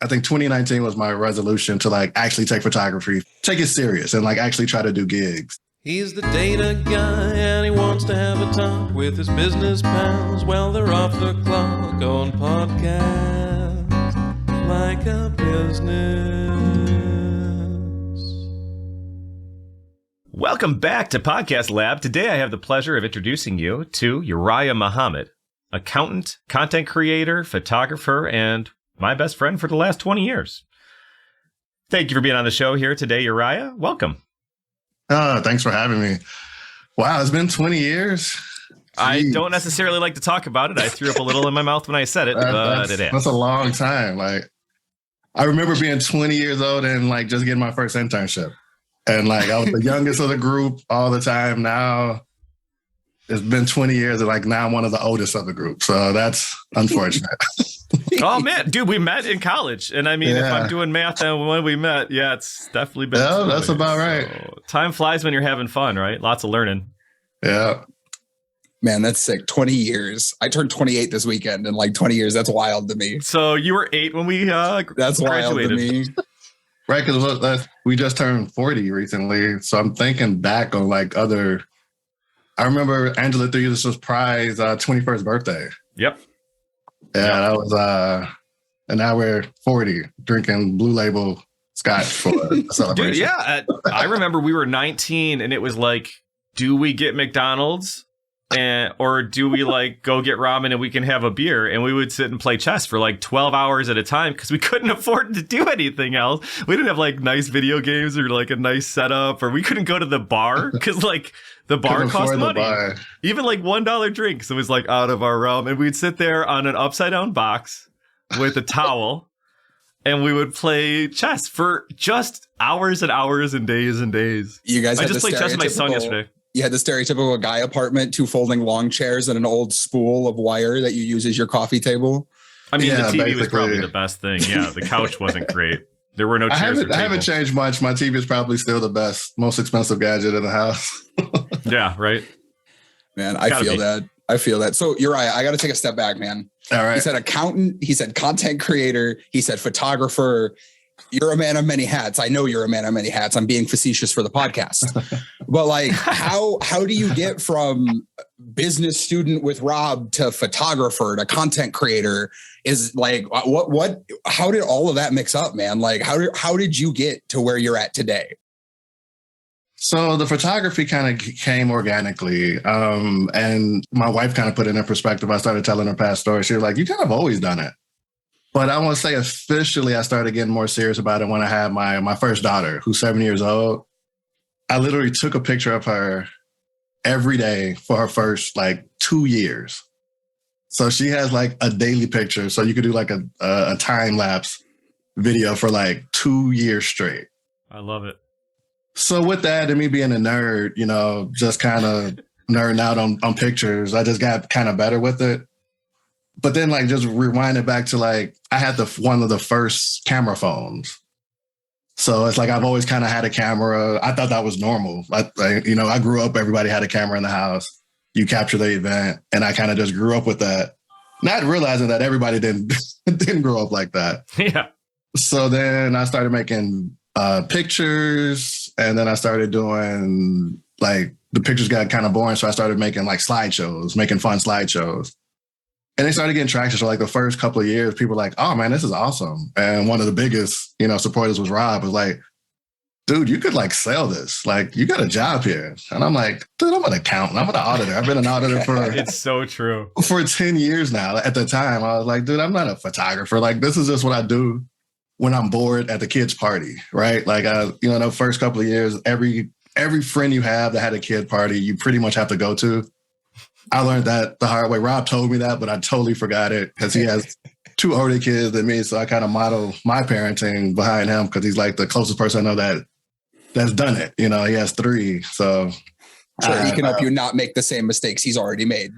I think 2019 was my resolution to like actually take photography, take it serious and like actually try to do gigs. He's the data guy and he wants to have a talk with his business pals while they're off the clock on podcast like a business. Welcome back to Podcast Lab. Today I have the pleasure of introducing you to Uriah Muhammad, accountant, content creator, photographer, and my best friend for the last 20 years. Thank you for being on the show here today, Uriah. Welcome. Thanks for having me. Wow, it's been 20 years. Jeez. I don't necessarily like to talk about it. I threw up a little in my mouth when I said it, but it is. That's a long time. Like, I remember being 20 years old and like just getting my first internship. And like I was the youngest of the group all the time. Now it's been 20 years and like now I'm one of the oldest of the group. So that's unfortunate. Oh man, dude, we met in college. And I mean, if I'm doing math on when we met, it's definitely been. Yeah, that's about right. So, time flies when you're having fun, right? Lots of learning. Yeah. Man, that's sick. 20 years. I turned 28 this weekend, and like 20 years, that's wild to me. So you were 8 when we that's graduated. Wild to me. Right, because we just turned 40 recently. So I'm thinking back on like other. I remember Angela threw you this surprise 21st birthday. Yep. Yeah, that was, and now we're 40 drinking Blue Label scotch for a celebration. Dude, yeah, I remember we were 19 and it was like, do we get McDonald's or do we like go get ramen and we can have a beer? And we would sit and play chess for like 12 hours at a time because we couldn't afford to do anything else. We didn't have like nice video games or like a nice setup, or we couldn't go to the bar because like the bar cost money. Even like $1 drinks, it was like out of our realm. And we'd sit there on an upside down box with a towel and we would play chess for just hours and hours and days and days. You guys, I just played chess with my son yesterday. You had the stereotypical guy apartment, 2 folding long chairs and an old spool of wire that you use as your coffee table. I mean, the TV was probably the best thing. Yeah, the couch wasn't great. There were no chairs. I haven't changed much. My TV is probably still the best, most expensive gadget in the house. Yeah, right. Man, I feel that. So Uriah, I got to take a step back, man. All right. He said accountant. He said content creator. He said photographer. You're a man of many hats. I know you're a man of many hats. I'm being facetious for the podcast. But like, how do you get from business student with Rob to photographer to content creator? Is like, how did all of that mix up, man? Like, how did you get to where you're at today? So the photography kind of came organically. And my wife kind of put it in perspective. I started telling her past stories. She was like, you kind of always done it. But I want to say officially, I started getting more serious about it when I had my first daughter, who's 7 years old. I literally took a picture of her every day for her first like 2 years. So she has like a daily picture. So you could do like a time lapse video for like 2 years straight. I love it. So with that and me being a nerd, you know, just kind of nerding out on pictures, I just got kind of better with it. But then like just rewind it back to like, I had one of the first camera phones. So it's like, I've always kind of had a camera. I thought that was normal. I grew up, everybody had a camera in the house. You capture the event. And I kind of just grew up with that. Not realizing that everybody didn't grow up like that. Yeah. So then I started making pictures, and then I started doing like, the pictures got kind of boring. So I started making like slideshows, making fun slideshows. And they started getting traction. So like the first couple of years, people were like, oh man, this is awesome. And one of the biggest, supporters was Rob, was like, dude, you could like sell this. Like you got a job here. And I'm like, dude, I'm an accountant. I'm an auditor. I've been an auditor for it's so true. For 10 years now. At the time, I was like, dude, I'm not a photographer. Like this is just what I do when I'm bored at the kids' party, right? Like, the first couple of years, every friend you have that had a kid party, you pretty much have to go to. I learned that the hard way. Rob told me that, but I totally forgot it because he has 2 older kids than me. So I kind of model my parenting behind him because he's like the closest person I know that's done it. He has 3. So sure, he can help you not make the same mistakes he's already made.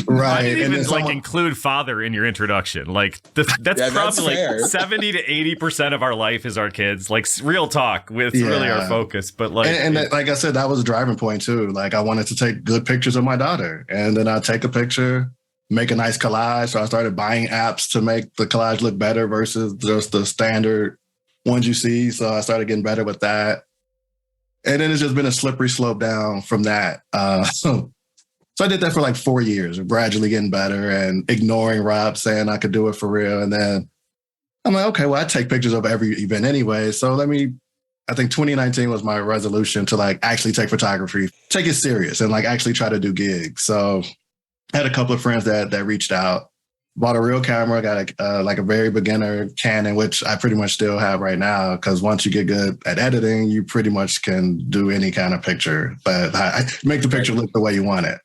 Right. I didn't even include father in your introduction. Like that's probably like 70 to 80% of our life is our kids. Like real talk with really our focus. But like, and like I said, that was a driving point too. Like I wanted to take good pictures of my daughter, and then I'd take a picture, make a nice collage. So I started buying apps to make the collage look better versus just the standard ones you see. So I started getting better with that. And then it's just been a slippery slope down from that. So I did that for like 4 years, gradually getting better and ignoring Rob saying I could do it for real. And then I'm like, okay, well, I take pictures of every event anyway. So I think 2019 was my resolution to like actually take photography, take it serious and like actually try to do gigs. So I had a couple of friends that reached out, bought a real camera, got a very beginner Canon, which I pretty much still have right now. Because once you get good at editing, you pretty much can do any kind of picture, but make the picture look the way you want it.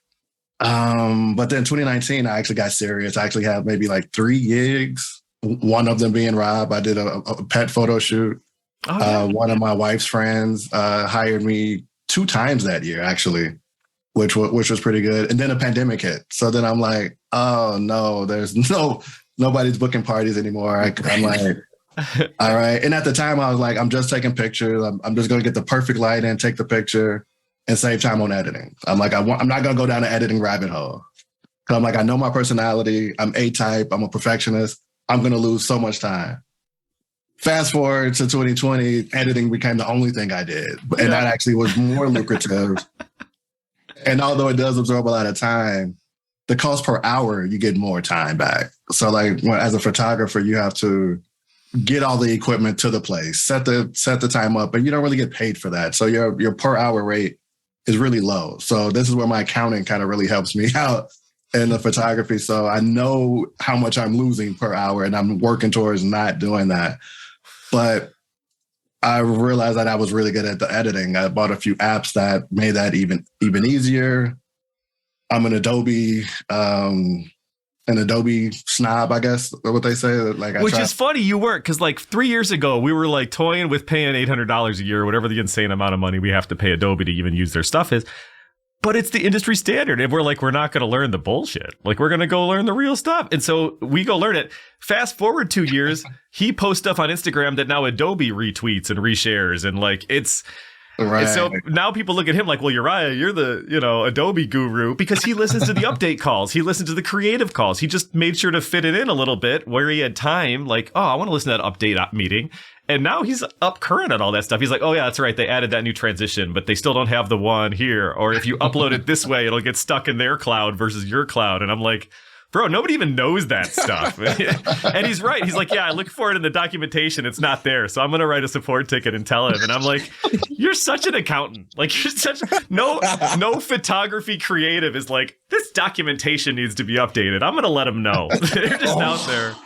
But then 2019, I actually got serious. I actually have maybe like 3 gigs. One of them being Rob. I did a pet photo shoot. Oh, yeah. One of my wife's friends hired me 2 times that year, actually, which was pretty good. And then a pandemic hit. So then I'm like, oh no, there's nobody's booking parties anymore. I'm like, all right. And at the time I was like, I'm just taking pictures. I'm just going to get the perfect light and take the picture and save time on editing. I'm like, I'm not going to go down the editing rabbit hole. Cause I'm like, I know my personality. I'm A-type. I'm a perfectionist. I'm going to lose so much time. Fast forward to 2020, editing became the only thing I did. And that actually was more lucrative. And although it does absorb a lot of time, the cost per hour, you get more time back. So like as a photographer, you have to get all the equipment to the place, set the time up, and you don't really get paid for that. So your per hour rate is really low. So this is where my accounting kind of really helps me out in the photography. So I know how much I'm losing per hour and I'm working towards not doing that. But I realized that I was really good at the editing. I bought a few apps that made that even easier. I'm an Adobe snob, I guess, what they say. Like, which is funny, you weren't, because like 3 years ago, we were like toying with paying $800 a year, or whatever the insane amount of money we have to pay Adobe to even use their stuff is. But it's the industry standard. And we're like, we're not going to learn the bullshit. Like, we're going to go learn the real stuff. And so we go learn it. Fast forward 2 years, he posts stuff on Instagram that now Adobe retweets and reshares. And like, it's... Right. And so now people look at him like, well, Uriah, you're the, Adobe guru, because he listens to the update calls. He listens to the creative calls. He just made sure to fit it in a little bit where he had time. Like, oh, I want to listen to that update meeting. And now he's up current on all that stuff. He's like, oh, yeah, that's right. They added that new transition, but they still don't have the one here. Or if you upload it this way, it'll get stuck in their cloud versus your cloud. And I'm like, bro, nobody even knows that stuff. And he's right. He's like, yeah, I look for it in the documentation. It's not there. So I'm going to write a support ticket and tell him. And I'm like, you're such an accountant. Like, you're such no photography creative is like, this documentation needs to be updated. I'm going to let him know. They're just out there.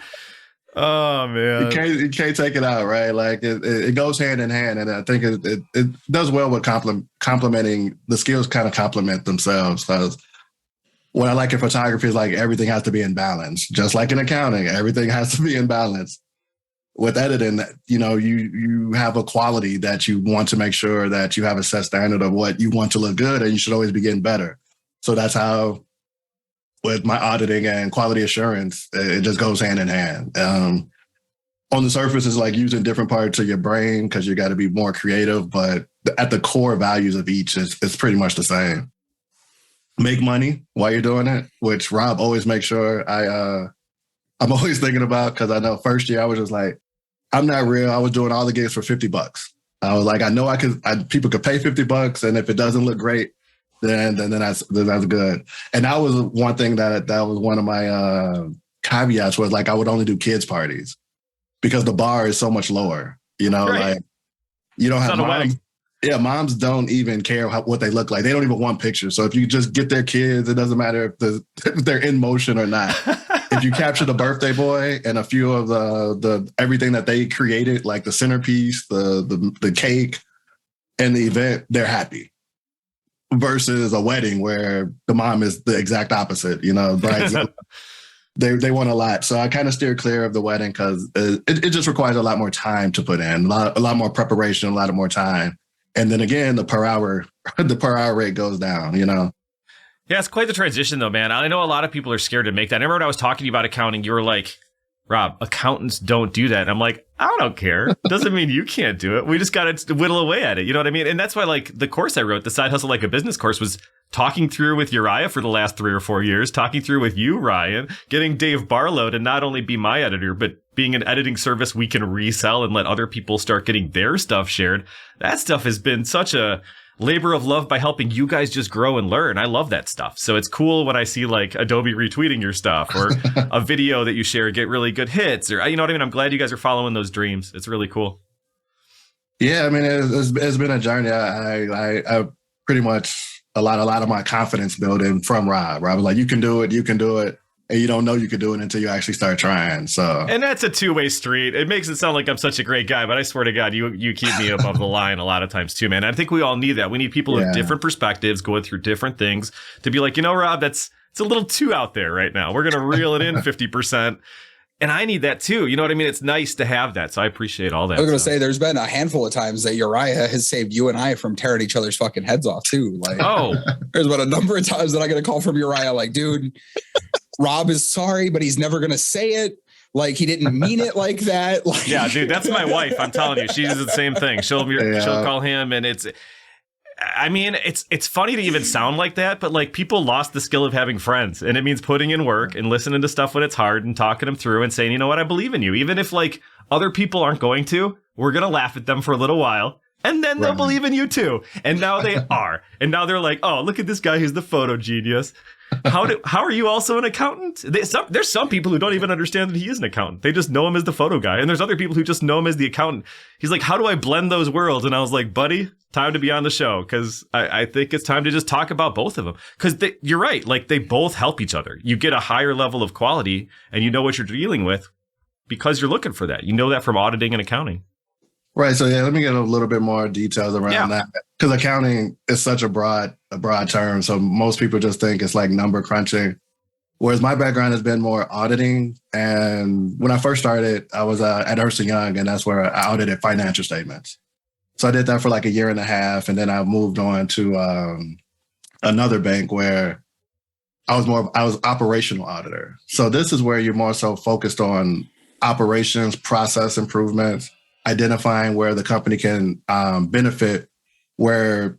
Oh man, you can't take it out, right? Like it goes hand in hand, and I think it does well with complementing the skills. Kind of complement themselves. Because what I like in photography is like everything has to be in balance, just like in accounting, everything has to be in balance. With editing, you have a quality that you want to make sure that you have a set standard of what you want to look good, and you should always be getting better. So that's how. With my auditing and quality assurance, it just goes hand in hand. On the surface, it's like using different parts of your brain because you got to be more creative, but at the core values of each, it's pretty much the same. Make money while you're doing it, which Rob always makes sure I'm always thinking about, because I know first year I was just like, I'm not real. I was doing all the gigs for $50. I was like, I know people could pay $50, and if it doesn't look great, then that's good. And that was one thing that was one of my caveats was like I would only do kids parties because the bar is so much lower. Right. Like you don't it's have moms. Yeah, moms don't even care what they look like. They don't even want pictures. So if you just get their kids, it doesn't matter if they're in motion or not. If you capture the birthday boy and a few of the everything that they created, like the centerpiece, the cake, and the event, they're happy. Versus a wedding where the mom is the exact opposite, brides, they want a lot. So I kind of steer clear of the wedding because it just requires a lot more time to put in, a lot more preparation, a lot more time. And then again, the per hour rate goes down, Yeah, it's quite the transition though, man. I know a lot of people are scared to make that. I remember when I was talking to you about accounting, you were like, Rob, accountants don't do that. And I'm like, I don't care. Doesn't mean you can't do it. We just got to whittle away at it. You know what I mean? And that's why, like, the course I wrote, the Side Hustle Like a Business course, was talking through with Uriah for the last 3 or 4 years, talking through with you, Ryan, getting Dave Barlow to not only be my editor, but being an editing service we can resell and let other people start getting their stuff shared. That stuff has been such a labor of love by helping you guys just grow and learn. I love that stuff. So it's cool when I see like Adobe retweeting your stuff or a video that you share get really good hits, or, you know what I mean? I'm glad you guys are following those dreams. It's really cool. Yeah, I mean, it's been a journey. I pretty much a lot of my confidence building from Rob. Rob was like, you can do it. And you don't know you could do it until you actually start trying. So, and that's a two-way street. It makes it sound like I'm such a great guy, but I swear to God, you keep me above the line a lot of times too, man. I think we all need that. We need people with different perspectives, going through different things, to be like, you know, Rob, it's a little too out there right now. We're gonna reel it in 50%. And I need that too. You know what I mean? It's nice to have that. So I appreciate all that. I was going to say, there's been a handful of times that Uriah has saved you and I from tearing each other's fucking heads off too. Like, there's been a number of times that I get a call from Uriah like, dude, Rob is sorry, but he's never going to say it. Like, he didn't mean it like that. Like, yeah, dude, that's my wife. I'm telling you, she does the same thing. She'll call him, and it's funny to even sound like that, but like, people lost the skill of having friends, and it means putting in work and listening to stuff when it's hard and talking them through and saying, you know what, I believe in you. Even if like other people aren't going to, we're going to laugh at them for a little while. And then they'll believe in you too. And now they are. And now they're like, oh, look at this guy who's the photo genius. How are you also an accountant? There's some people who don't even understand that he is an accountant. They just know him as the photo guy. And there's other people who just know him as the accountant. He's like, how do I blend those worlds? And I was like, buddy, time to be on the show. Because I think it's time to just talk about both of them. Because you're right. Like, they both help each other. You get a higher level of quality and you know what you're dealing with because you're looking for that. You know that from auditing and accounting. Right. So yeah, let me get a little bit more details around that, because accounting is such a broad term. So most people just think it's like number crunching, whereas my background has been more auditing. And when I first started, I was at Ernst & Young, and that's where I audited financial statements. So I did that for like 1.5 years, and then I moved on to another bank where I was operational auditor. So this is where you're more so focused on operations, process improvements, identifying where the company can benefit, where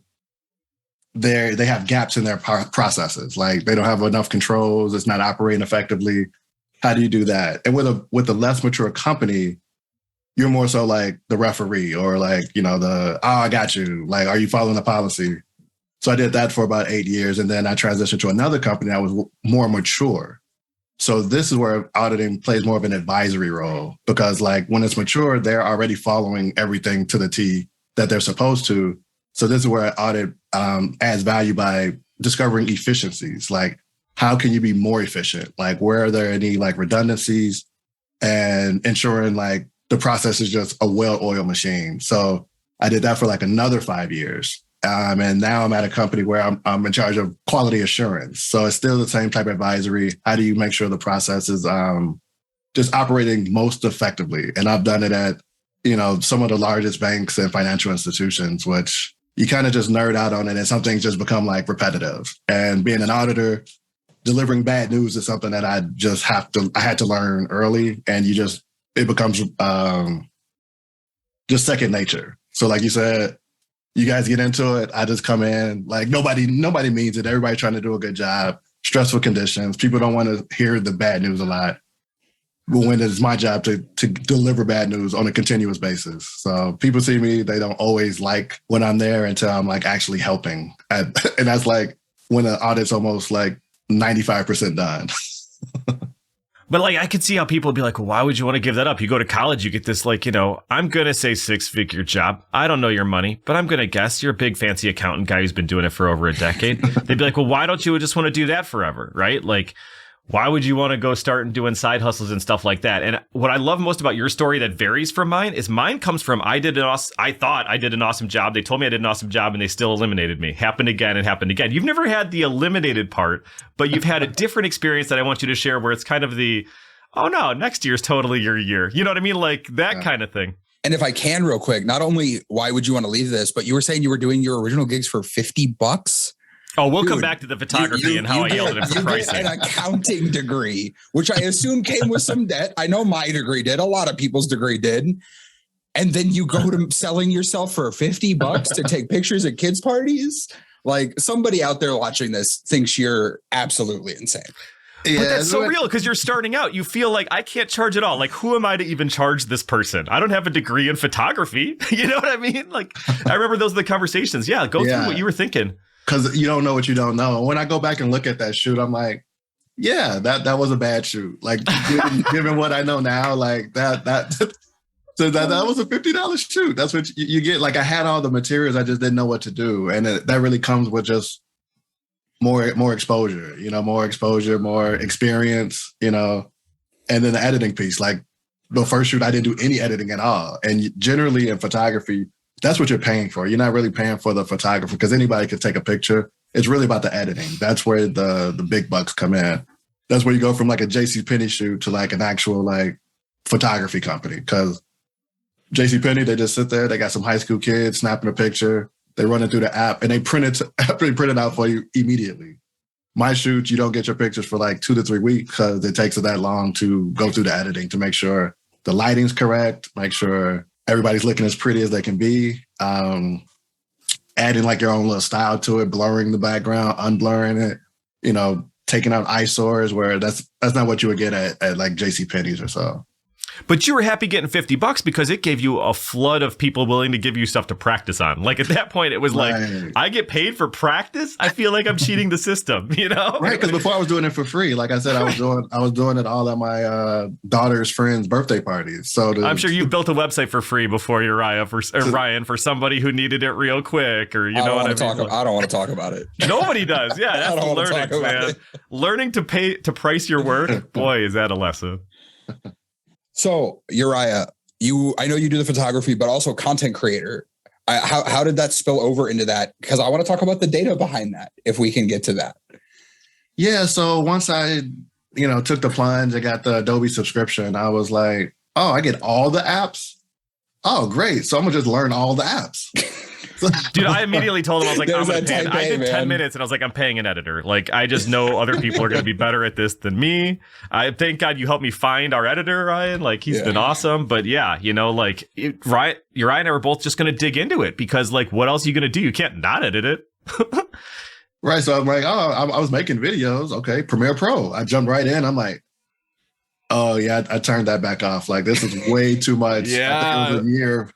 they have gaps in their processes, like they don't have enough controls, it's not operating effectively. How do you do that? And with a less mature company, you're more so like the referee, or like, you know, I got you. Like, are you following the policy? So I did that for about 8 years, and then I transitioned to another company that was more mature. So this is where auditing plays more of an advisory role, because like when it's mature, they're already following everything to the T that they're supposed to. So this is where audit adds value by discovering efficiencies. Like, how can you be more efficient? Like, where are there any like redundancies, and ensuring like the process is just a well-oiled machine. So I did that for like another 5 years. And now I'm at a company where I'm in charge of quality assurance. So it's still the same type of advisory. How do you make sure the process is just operating most effectively? And I've done it at, you know, some of the largest banks and financial institutions, which you kind of just nerd out on it, and some things just become like repetitive. And being an auditor, delivering bad news is something that I had to learn early, and it becomes just second nature. So like you said, you guys get into it. I just come in like nobody means it. Everybody trying to do a good job. Stressful conditions. People don't want to hear the bad news a lot. But when it's my job to deliver bad news on a continuous basis. So people see me, they don't always like when I'm there until I'm like actually helping. And that's like when the audit's almost like 95% done. But like, I could see how people would be like, well, why would you want to give that up? You go to college, you get this like, you know, I'm going to say 6-figure job. I don't know your money, but I'm going to guess you're a big fancy accountant guy who's been doing it for over a decade. They'd be like, well, why don't you just want to do that forever? Right? Like, why would you want to go start and doing side hustles and stuff like that? And what I love most about your story that varies from mine is mine comes from I thought I did an awesome job. They told me I did an awesome job and they still eliminated me. Happened again and happened again. You've never had the eliminated part, but you've had a different experience that I want you to share where it's kind of the, oh no, next year's totally your year. You know what I mean? Like that kind of thing. And if I can real quick, not only why would you want to leave this, but you were saying you were doing your original gigs for $50. Oh, we'll come Dude, back to the photography and how I yelled at him for you pricing. get an accounting degree, which I assume came with some debt. I know my degree did. A lot of people's degree did. And then you go to selling yourself for $50 to take pictures at kids' parties. Like, somebody out there watching this thinks you're absolutely insane. Yeah, but that's so real because you're starting out. You feel like I can't charge at all. Like, who am I to even charge this person? I don't have a degree in photography. You know what I mean? Like, I remember those are the conversations. Yeah, go through what you were thinking. Because you don't know what you don't know. When I go back and look at that shoot, I'm like, yeah, that was a bad shoot. Like, given what I know now, like that so that was a $50 shoot. That's what you get. Like, I had all the materials, I just didn't know what to do, and that really comes with just more exposure. More exposure, more experience. And then the editing piece. Like, the first shoot, I didn't do any editing at all, and generally in photography, that's what you're paying for. You're not really paying for the photographer because anybody could take a picture. It's really about the editing. That's where the big bucks come in. That's where you go from like a JCPenney shoot to like an actual like photography company. Because JCPenney, they just sit there. They got some high school kids snapping a picture. They run it through the app and they print it out for you immediately. My shoots, you don't get your pictures for like 2 to 3 weeks because it takes it that long to go through the editing to make sure the lighting's correct, make sure everybody's looking as pretty as they can be. Adding like your own little style to it, blurring the background, unblurring it, taking out eyesores where that's not what you would get at like JCPenney's or so. But you were happy getting $50 because it gave you a flood of people willing to give you stuff to practice on. Like, at that point, it was like, I get paid for practice? I feel like I'm cheating the system, Right, because before I was doing it for free. Like I said, I was doing it all at my daughter's friends' birthday parties. So I'm sure you built a website for free before Uriah or Ryan for somebody who needed it real quick, or I don't want to talk about it. Nobody does. Yeah, that's learning, man. Learning to price your work. Boy, is that a lesson. So, Uriah, I know you do the photography, but also content creator. How did that spill over into that? Because I want to talk about the data behind that, if we can get to that. Yeah. So once I, took the plunge, I got the Adobe subscription. I was like, oh, I get all the apps. Oh, great. So I'm gonna just learn all the apps. Dude, I immediately told him, I was like, I'm gonna pay. I did 10 minutes and I was like, I'm paying an editor. Like, I just know other people are going to be better at this than me. I thank God you helped me find our editor, Ryan. Like, he's been awesome. But yeah, Uriah and I were both just going to dig into it because, like, what else are you going to do? You can't not edit it. Right. So I'm like, I was making videos. Okay. Premiere Pro. I jumped right in. I'm like, oh yeah, I turned that back off. Like, this is way too much. Yeah. I think it was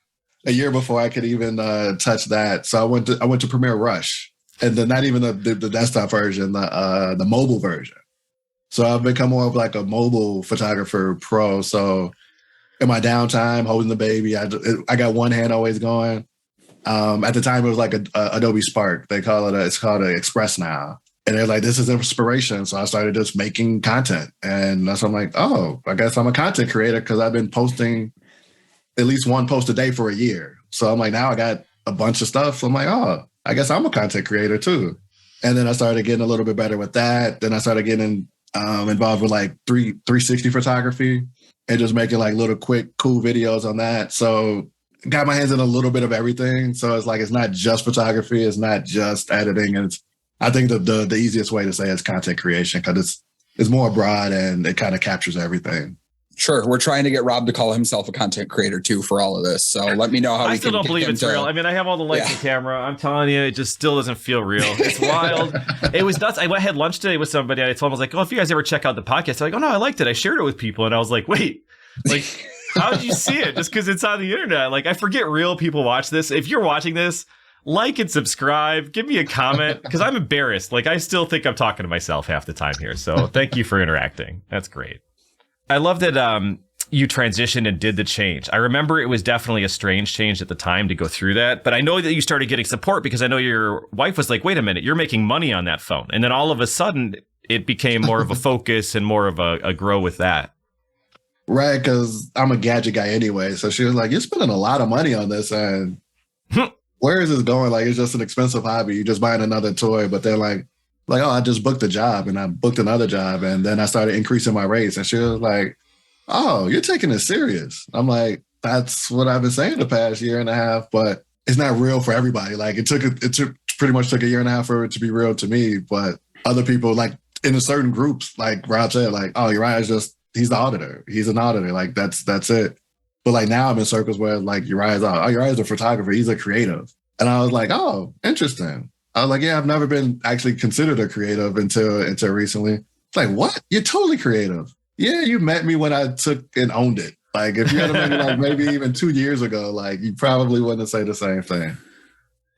a year before I could even touch that. So I went to Premiere Rush, and then not even the desktop version, the mobile version. So I've become more of like a mobile photographer pro. So in my downtime, holding the baby, I got one hand always going. At the time, it was like a Adobe Spark. They call it it's called an Express now. And they're like, this is inspiration. So I started just making content, and that's when I'm like, oh, I guess I'm a content creator because I've been posting at least one post a day for a year. So I'm like, now I got a bunch of stuff. So I'm like, oh, I guess I'm a content creator too. And then I started getting a little bit better with that. Then I started getting involved with like 360 photography and just making like little quick, cool videos on that. So got my hands in a little bit of everything. So it's like, it's not just photography. It's not just editing. And I think the easiest way to say it's content creation because it's more broad and it kind of captures everything. Sure. We're trying to get Rob to call himself a content creator too for all of this. So let me know how I still don't believe it's real. I mean, I have all the lights and camera. I'm telling you, it just still doesn't feel real. It's wild. It was nuts. I had lunch today with somebody. I told them, I was like, oh, if you guys ever check out the podcast, they're like, oh no, I liked it. I shared it with people. And I was like, wait, like, how did you see it? Just because it's on the internet. Like, I forget real people watch this. If you're watching this, like and subscribe, give me a comment because I'm embarrassed. Like, I still think I'm talking to myself half the time here. So thank you for interacting. That's great. I love that you transitioned and did the change. I remember it was definitely a strange change at the time to go through that, but I know that you started getting support because I know your wife was like, wait a minute, you're making money on that phone. And then all of a sudden it became more of a focus and more of a grow with that. Right, because I'm a gadget guy anyway. So she was like, you're spending a lot of money on this and where is this going? Like, it's just an expensive hobby. You're just buying another toy, but they're like, oh, I just booked a job and I booked another job. And then I started increasing my rates. And she was like, oh, you're taking it serious. I'm like, that's what I've been saying the past year and a half, but it's not real for everybody. Like it took pretty much took a year and a half for it to be real to me. But other people, like in a certain groups, like Rob said, like, oh, Uriah's just, he's the auditor. He's an auditor. Like that's it. But like now I'm in circles where like Uriah's a photographer. He's a creative. And I was like, oh, interesting. I was like, yeah, I've never been actually considered a creative until recently. It's like, what? You're totally creative. Yeah, you met me when I took and owned it. Like if you had met me like maybe even 2 years ago, like you probably wouldn't say the same thing.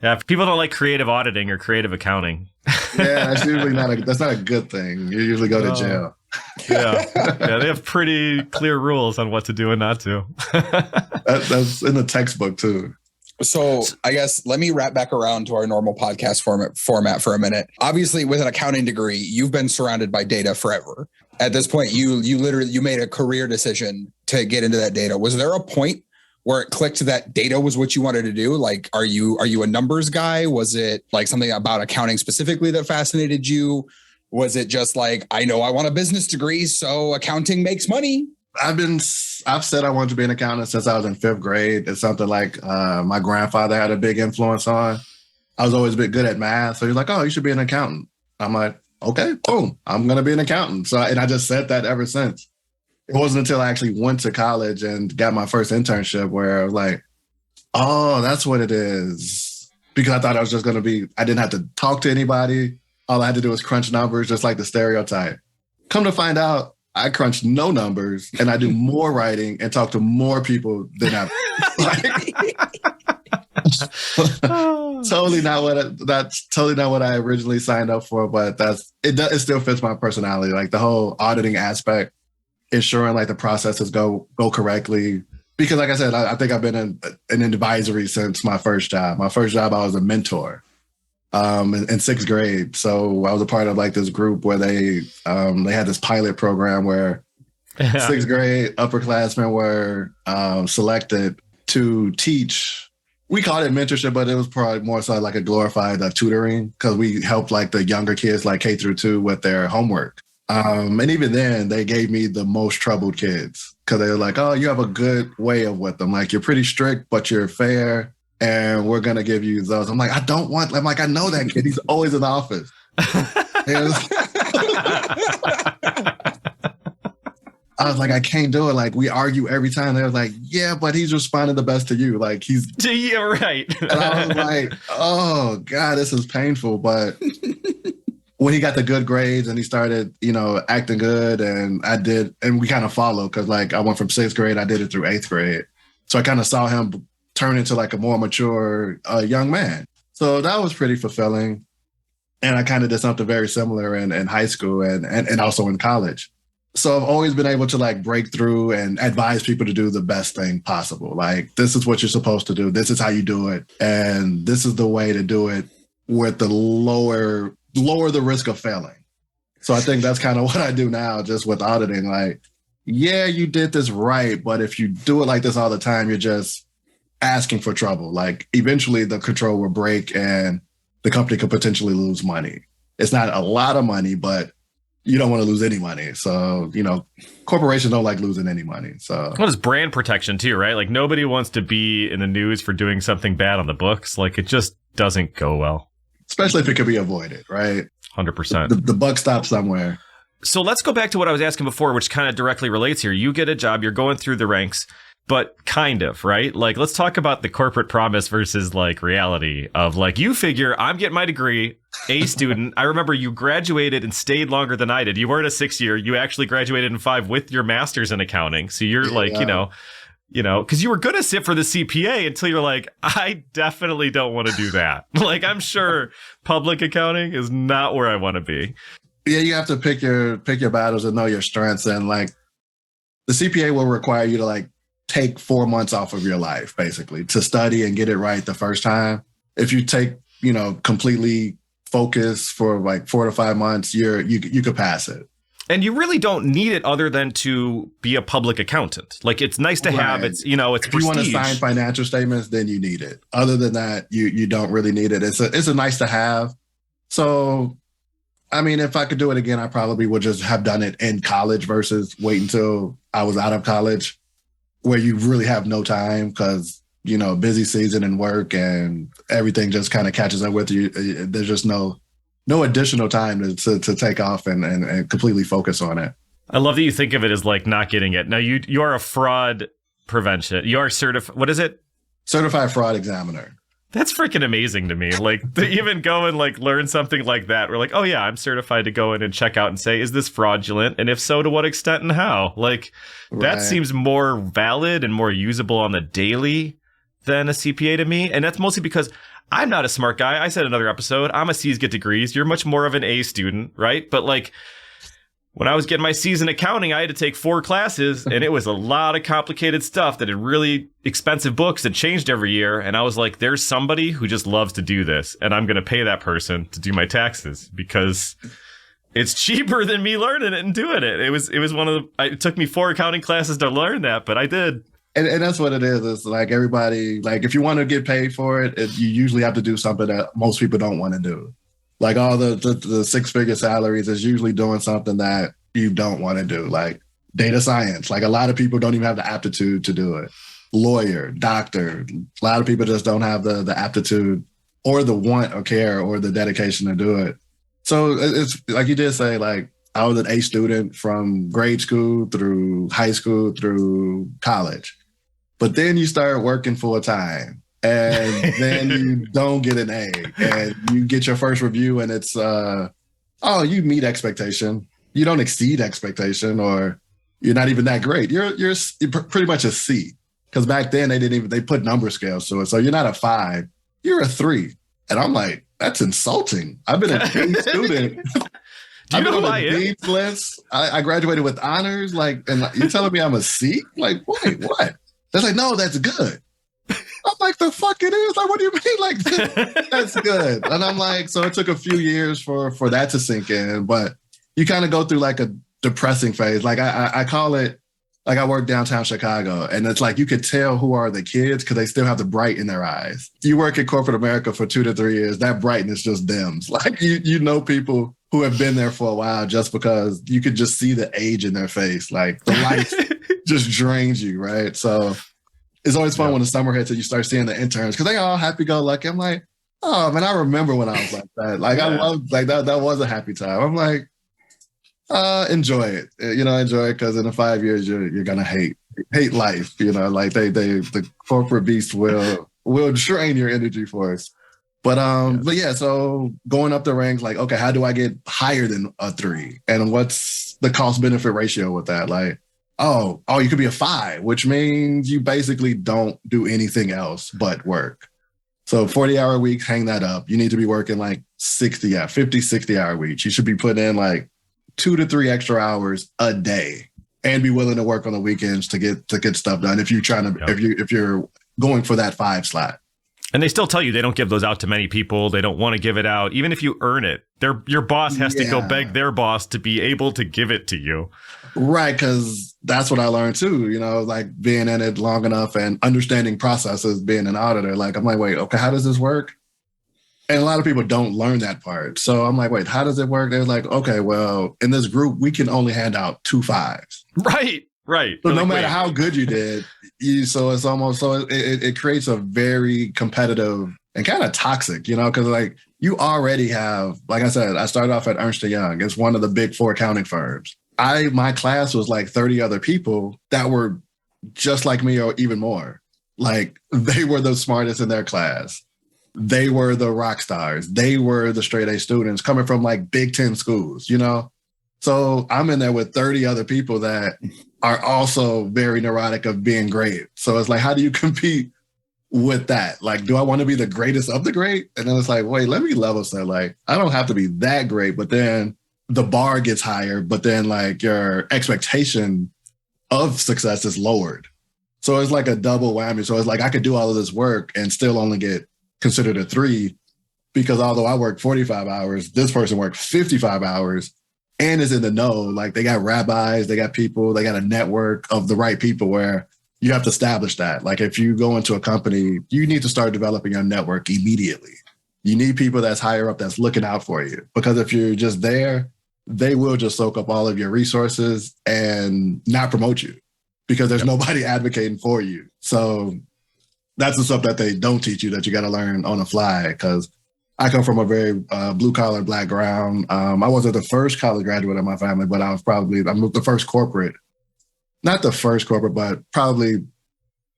Yeah, people don't like creative auditing or creative accounting. Yeah, that's usually that's not a good thing. You usually go to jail. Yeah, they have pretty clear rules on what to do and not to. That's in the textbook too. So I guess let me wrap back around to our normal podcast format for a minute. Obviously, with an accounting degree, you've been surrounded by data forever. At this point, you made a career decision to get into that data. Was there a point where it clicked that data was what you wanted to do? Like, are you a numbers guy? Was it like something about accounting specifically that fascinated you? Was it just like, I know I want a business degree, so accounting makes money? I've said I wanted to be an accountant since I was in 5th grade. It's something like my grandfather had a big influence on. I was always a bit good at math. So he's like, oh, you should be an accountant. I'm like, okay, boom, I'm going to be an accountant. And I just said that ever since. It wasn't until I actually went to college and got my first internship where I was like, oh, that's what it is. Because I thought I was just going to I didn't have to talk to anybody. All I had to do was crunch numbers, just like the stereotype. Come to find out, I crunch no numbers and I do more writing and talk to more people than ever. Totally not what I originally signed up for, but it still fits my personality. Like the whole auditing aspect, ensuring like the processes go correctly. Because like I said, I think I've been in advisory since my first job. My first job, I was a mentor. In 6th grade. So I was a part of like this group where they had this pilot program where 6th grade upperclassmen were selected to teach. We called it mentorship, but it was probably more so like a glorified tutoring because we helped like the younger kids like K through 2 with their homework. And even then they gave me the most troubled kids because they were like, oh, you have a good way of with them. Like you're pretty strict, but you're fair. And we're going to give you those. I'm like, I know that kid. He's always in the office. I was like, I can't do it. Like, we argue every time. They were like, yeah, but he's responding the best to you. Like, he's... Yeah, right. And I was like, oh, God, this is painful. But when he got the good grades and he started, acting good, and we kind of followed because, like, I went from 6th grade, I did it through 8th grade. So I kind of saw him turn into like a more mature young man. So that was pretty fulfilling. And I kind of did something very similar in high school and also in college. So I've always been able to like break through and advise people to do the best thing possible. Like, this is what you're supposed to do. This is how you do it. And this is the way to do it with the lower the risk of failing. So I think that's kind of what I do now, just with auditing. Like, yeah, you did this right. But if you do it like this all the time, you're just asking for trouble. Like eventually the control will break and the company could potentially lose money. It's not a lot of money, but you don't want to lose any money. So, corporations don't like losing any money. So well, it's brand protection too, right? Like nobody wants to be in the news for doing something bad on the books. Like it just doesn't go well. Especially if it could be avoided, right? 100%. The buck stops somewhere. So let's go back to what I was asking before, which kind of directly relates here. You get a job, you're going through the ranks. But kind of, right? Like, let's talk about the corporate promise versus like reality of like, you figure I'm getting my degree, A student. I remember you graduated and stayed longer than I did. You weren't a 6-year. You actually graduated in 5 with your master's in accounting. So you're like, because you were going to sit for the CPA until you're like, I definitely don't want to do that. Like, I'm sure public accounting is not where I want to be. Yeah, you have to pick your battles and know your strengths. And like, the CPA will require you to like, take 4 months off of your life, basically, to study and get it right the first time. If you take, completely focus for like 4 to 5 months, you could pass it. And you really don't need it other than to be a public accountant. Like it's nice to have. It's it's if prestige. You want to sign financial statements, then you need it. Other than that, you don't really need it. It's a nice to have. So, I mean, if I could do it again, I probably would just have done it in college versus wait until I was out of college, where you really have no time because busy season and work and everything just kind of catches up with you, there's just no additional time to take off and completely focus on it. I love that you think of it as like not getting it. Now you are a fraud prevention. You are certified. What is it? Certified fraud examiner. That's freaking amazing to me. Like to even go and like learn something like that. We're like, oh yeah, I'm certified to go in and check out and say, is this fraudulent? And if so, to what extent and how? Like that seems more valid and more usable on the daily than a CPA to me. And that's mostly because I'm not a smart guy. I said in another episode, I'm a C's get degrees. You're much more of an A student, right? But like when I was getting my C's in accounting, I had to take 4 classes, and it was a lot of complicated stuff that had really expensive books that changed every year. And I was like, there's somebody who just loves to do this, and I'm going to pay that person to do my taxes because it's cheaper than me learning it and doing it. It was it took me 4 accounting classes to learn that, but I did. And that's what it is. It's like everybody, like if you want to get paid for it, you usually have to do something that most people don't want to do. Like all the 6-figure salaries is usually doing something that you don't want to do, like data science. Like a lot of people don't even have the aptitude to do it. Lawyer, doctor, a lot of people just don't have the aptitude or the want or care or the dedication to do it. So it's like you did say, like I was an A student from grade school through high school through college. But then you start working full time. And then you don't get an A, and you get your first review, and it's, you meet expectation. You don't exceed expectation, or you're not even that great. You're pretty much a C, because back then they put number scales to it. So you're not a 5, you're a 3, and I'm like, that's insulting. I've been a D student. Do you know who I am? D list. I graduated with honors. Like, and you're telling me I'm a C? Like, wait, what? They're like, no, that's good. I'm like, the fuck it is? Like, what do you mean? Like, that's good. And I'm like, so it took a few years for that to sink in, but you kind of go through like a depressing phase. Like I call it, like I work downtown Chicago, and it's like you could tell who are the kids because they still have the bright in their eyes. You work in corporate America for 2 to 3 years, that brightness just dims. Like you know people who have been there for a while just because you could just see the age in their face. Like the life just drains you, right? So it's always fun when the summer hits and you start seeing the interns because they all happy-go-lucky. I'm like, oh, man, I remember when I was like that. Like, I loved, like, that was a happy time. I'm like, enjoy it. Enjoy it because in the 5 years, you're going to hate life. Like, the corporate beast will drain your energy force. But yeah, so going up the ranks, like, okay, how do I get higher than a 3? And what's the cost-benefit ratio with that? Like, Oh, you could be a 5, which means you basically don't do anything else but work. So 40-hour weeks, hang that up. You need to be working like 50, 60-hour weeks. You should be putting in like 2 to 3 extra hours a day and be willing to work on the weekends to get stuff done if you're trying to, if you're going for that 5 slot. And they still tell you they don't give those out to many people. They don't want to give it out. Even if you earn it, your boss has to go beg their boss to be able to give it to you. Right, because that's what I learned too, like being in it long enough and understanding processes, being an auditor. Like, I'm like, wait, okay, how does this work? And a lot of people don't learn that part. So I'm like, wait, how does it work? They're like, okay, well, in this group, we can only hand out 2 5s. Right. So no matter how good you did, it creates a very competitive and kind of toxic, because like you already have, like I said, I started off at Ernst & Young. It's one of the big 4 accounting firms. My class was like 30 other people that were just like me or even more. Like they were the smartest in their class. They were the rock stars. They were the straight A students coming from like Big 10 schools, So I'm in there with 30 other people that are also very neurotic of being great. So it's like, how do you compete with that? Like, do I want to be the greatest of the great? And then it's like, wait, let me level set. Like, I don't have to be that great, but then the bar gets higher, but then like your expectation of success is lowered. So it's like a double whammy. So it's like, I could do all of this work and still only get considered a 3 because although I work 45 hours, this person worked 55 hours and is in the know. Like they got rabbis, they got people, they got a network of the right people where you have to establish that. Like if you go into a company, you need to start developing your network immediately. You need people that's higher up that's looking out for you because if you're just there, they will just soak up all of your resources and not promote you because there's nobody advocating for you. So that's the stuff that they don't teach you that you got to learn on the fly. Because I come from a very blue collar background. I wasn't the first college graduate in my family, but I'm the first corporate, not the first corporate, but probably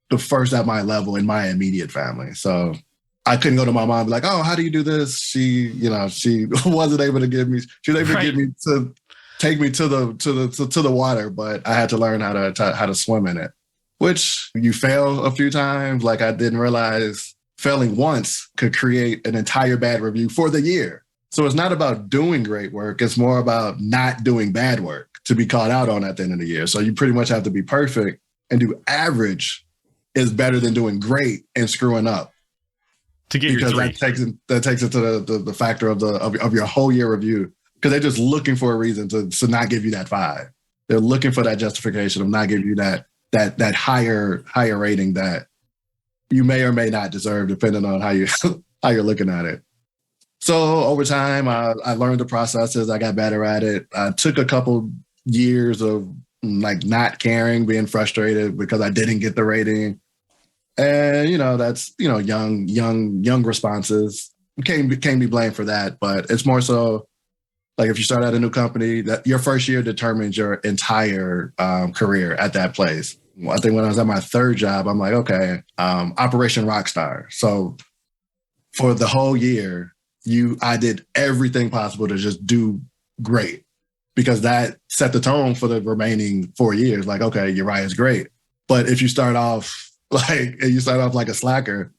the first at my level in my immediate family. So I couldn't go to my mom and be like, oh, how do you do this? She wasn't able to give me, she was able to give me to take me to the water, but I had to learn how to swim in it, which you fail a few times. Like I didn't realize failing once could create an entire bad review for the year. So it's not about doing great work. It's more about not doing bad work to be caught out on at the end of the year. So you pretty much have to be perfect, and do average is better than doing great and screwing up. To get your 3. That takes it to the factor of your whole year review, because they're just looking for a reason to not give you that 5. They're looking for that justification of not giving you that higher rating that you may or may not deserve, depending on how you're looking at it. So over time, I learned the processes. I got better at it. I took a couple years of like not caring, being frustrated because I didn't get the rating. And, that's, young responses. Can't be blamed for that, but it's more so like if you start at a new company, that your first year determines your entire career at that place. I think when I was at my 3rd job, I'm like, okay, Operation Rockstar. So for the whole year, I did everything possible to just do great, because that set the tone for the remaining 4 years. Like, okay, Uriah is great. But if you start off like a slacker,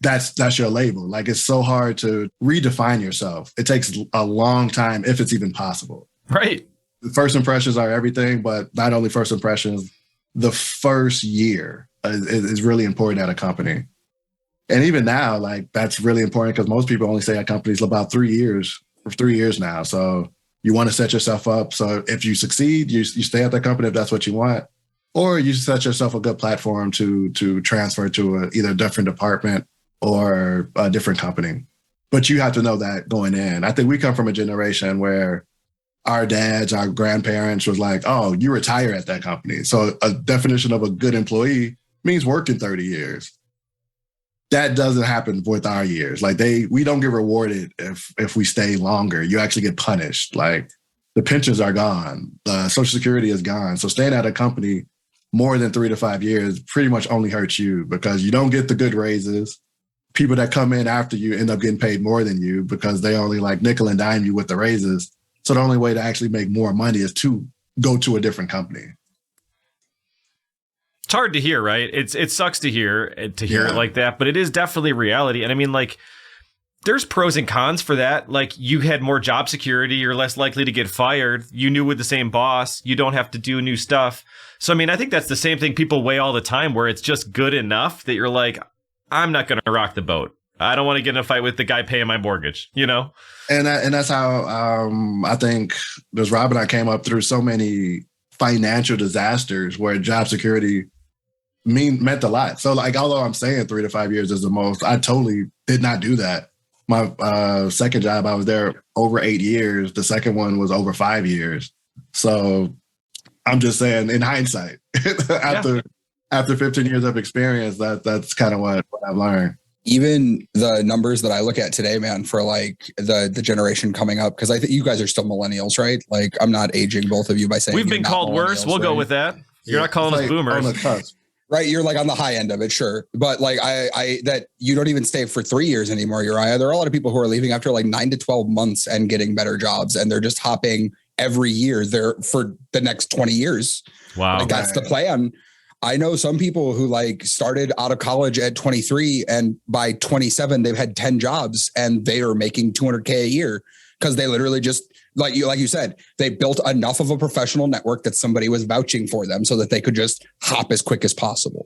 that's your label. Like, it's so hard to redefine yourself. It takes a long time, if it's even possible. Right. First impressions are everything, but not only first impressions, the first year is really important at a company. And even now, like, that's really important, because most people only stay at companies about 3 years now. So you want to set yourself up. So if you succeed, you stay at that company if that's what you want, or you set yourself a good platform to transfer to either a different department or a different company. But you have to know that going in. I think we come from a generation where our dads, our grandparents was like, oh, you retire at that company. So a definition of a good employee means working 30 years. That doesn't happen with our years. Like we don't get rewarded if we stay longer. You actually get punished. Like the pensions are gone. The Social Security is gone. So staying at a company more than 3 to 5 years pretty much only hurts you, because you don't get the good raises. People that come in after you end up getting paid more than you because they only like nickel and dime you with the raises. So the only way to actually make more money is to go to a different company. It's hard to hear, right? It sucks to hear it like that, but it is definitely reality. And I mean, like, there's pros and cons for that. Like, you had more job security, you're less likely to get fired. You knew with the same boss, you don't have to do new stuff. So, I mean, I think that's the same thing people weigh all the time, where it's just good enough that you're like, I'm not going to rock the boat. I don't want to get in a fight with the guy paying my mortgage, And that's how I think there's Rob and I came up through so many financial disasters where job security meant a lot. So, like, although I'm saying 3 to 5 years is the most, I totally did not do that. My second job, I was there over 8 years. The second one was over 5 years. So I'm just saying, in hindsight, after 15 years of experience, that's kind of what I've learned. Even the numbers that I look at today, man, for like the generation coming up, because I think you guys are still millennials, right? Like, I'm not aging both of you by saying we've been called worse. We'll go with that. You're not calling us boomers. Right, you're like on the high end of it, sure. But like I that you don't even stay for 3 years anymore, Uriah. There are a lot of people who are leaving after like 9 to 12 months and getting better jobs, and they're just hopping every year there for the next 20 years. Wow. Like, that's the plan. I know some people who like started out of college at 23, and by 27 they've had 10 jobs and they are making $200K a year, because they literally just like you said, they built enough of a professional network that somebody was vouching for them so that they could just hop as quick as possible.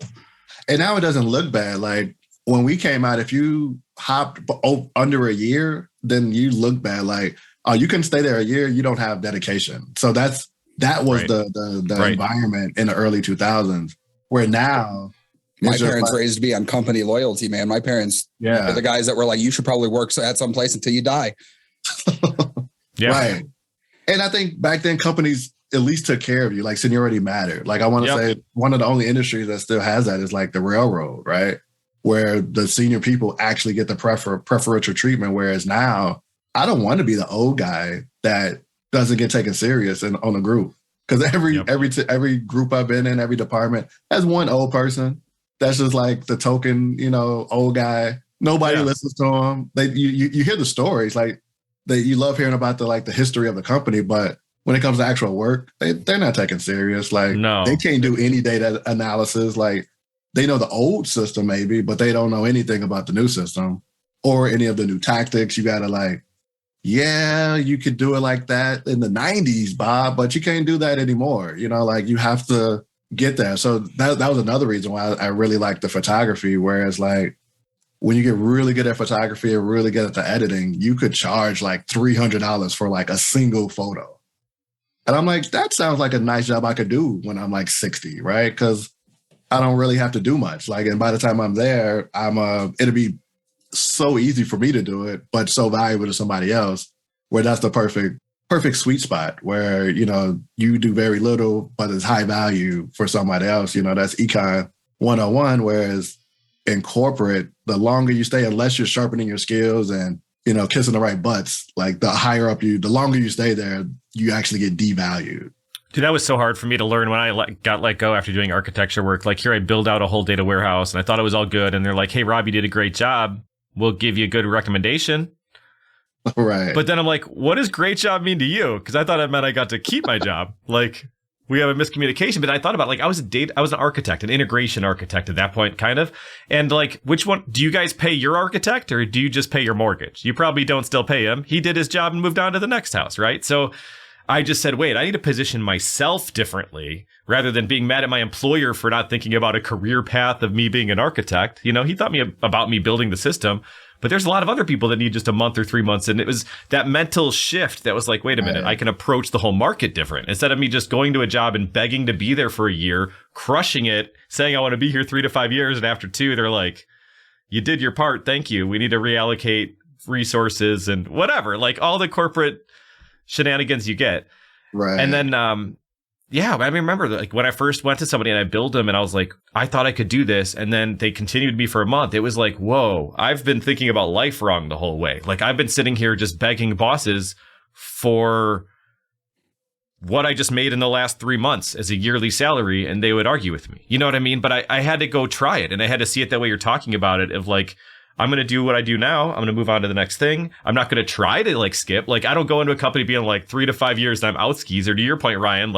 And now it doesn't look bad. Like, when we came out, if you hopped under a year, then you look bad. Like, oh, you can stay there a year, you don't have dedication. So that was the environment in the early 2000s, where now my parents raised me on company loyalty, man. My parents are the guys that were like, you should probably work at some place until you die. Yeah. Right. And I think back then companies at least took care of you. Like, seniority mattered. Like, I want to say one of the only industries that still has that is like the railroad, right? where the senior people actually get the preferential treatment. Whereas now, I don't want to be the old guy that doesn't get taken serious on a group. Because every group I've been in, every department has one old person that's just like the token, old guy. Nobody listens to him. You hear the stories, like you love hearing about the history of the company, but when it comes to actual work, they're not taken serious. Like they can't do any data analysis. Like they know the old system maybe, but they don't know anything about the new system or any of the new tactics. You gotta you could do it like that in the 90s, Bob, but you can't do that anymore. You have to get there. So that was another reason why I really like the photography. Whereas when you get really good at photography and really good at the editing, you could charge like $300 for like a single photo. And I'm like, that sounds like a nice job I could do when I'm like 60, right? Because I don't really have to do much. And by the time I'm there, it'll be so easy for me to do it, but so valuable to somebody else, where that's the perfect sweet spot where, you do very little, but it's high value for somebody else. That's Econ 101. Whereas in corporate, the longer you stay, unless you're sharpening your skills and, kissing the right butts, like the higher up the longer you stay there, you actually get devalued. Dude, that was so hard for me to learn when I got let go after doing architecture work. Like here, I build out a whole data warehouse and I thought it was all good. And they're like, hey, Rob, you did a great job. We'll give you a good recommendation. Right. But then I'm like, what does great job mean to you? Because I thought it meant I got to keep my job. We have a miscommunication. But I thought about I was an architect, an integration architect at that point, kind of. And which one do you guys pay your architect or do you just pay your mortgage? You probably don't still pay him. He did his job and moved on to the next house, right? So I just said, wait, I need to position myself differently rather than being mad at my employer for not thinking about a career path of me being an architect. He thought about me building the system, but there's a lot of other people that need just a month or 3 months. And it was that mental shift that was like, wait a minute, I can approach the whole market different. Instead of me just going to a job and begging to be there for a year, crushing it, saying I want to be here 3 to 5 years. And after 2, they're like, you did your part. Thank you. We need to reallocate resources and whatever, all the corporate shenanigans you get. Right. And then, I remember when I first went to somebody and I billed them and I was like, I thought I could do this. And then they continued me for a month. It was like, whoa, I've been thinking about life wrong the whole way. I've been sitting here just begging bosses for what I just made in the last 3 months as a yearly salary. And they would argue with me. You know what I mean? But I had to go try it. And I had to see it that way you're talking about it of I'm going to do what I do now. I'm going to move on to the next thing. I'm not going to try to skip. I don't go into a company being 3 to 5 years and I'm out skis, or to your point, Ryan,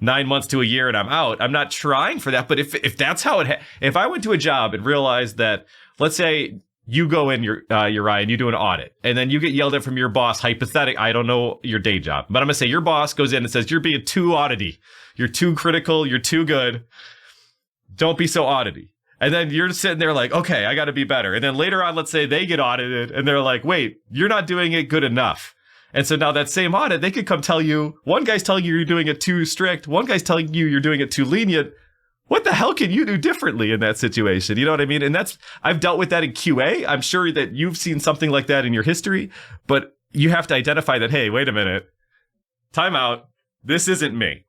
9 months to a year and I'm out. I'm not trying for that. But if that's how if I went to a job and realized that, let's say you go in, Uriah, and you do an audit and then you get yelled at from your boss, I don't know your day job, but I'm going to say your boss goes in and says, you're being too audity. You're too critical. You're too good. Don't be so audity. And then you're sitting there okay, I got to be better. And then later on, let's say they get audited and they're like, wait, you're not doing it good enough. And so now that same audit, they could come tell you, one guy's telling you you're doing it too strict. One guy's telling you you're doing it too lenient. What the hell can you do differently in that situation? You know what I mean? And I've dealt with that in QA. I'm sure that you've seen something like that in your history, but you have to identify that, hey, wait a minute, time out. This isn't me.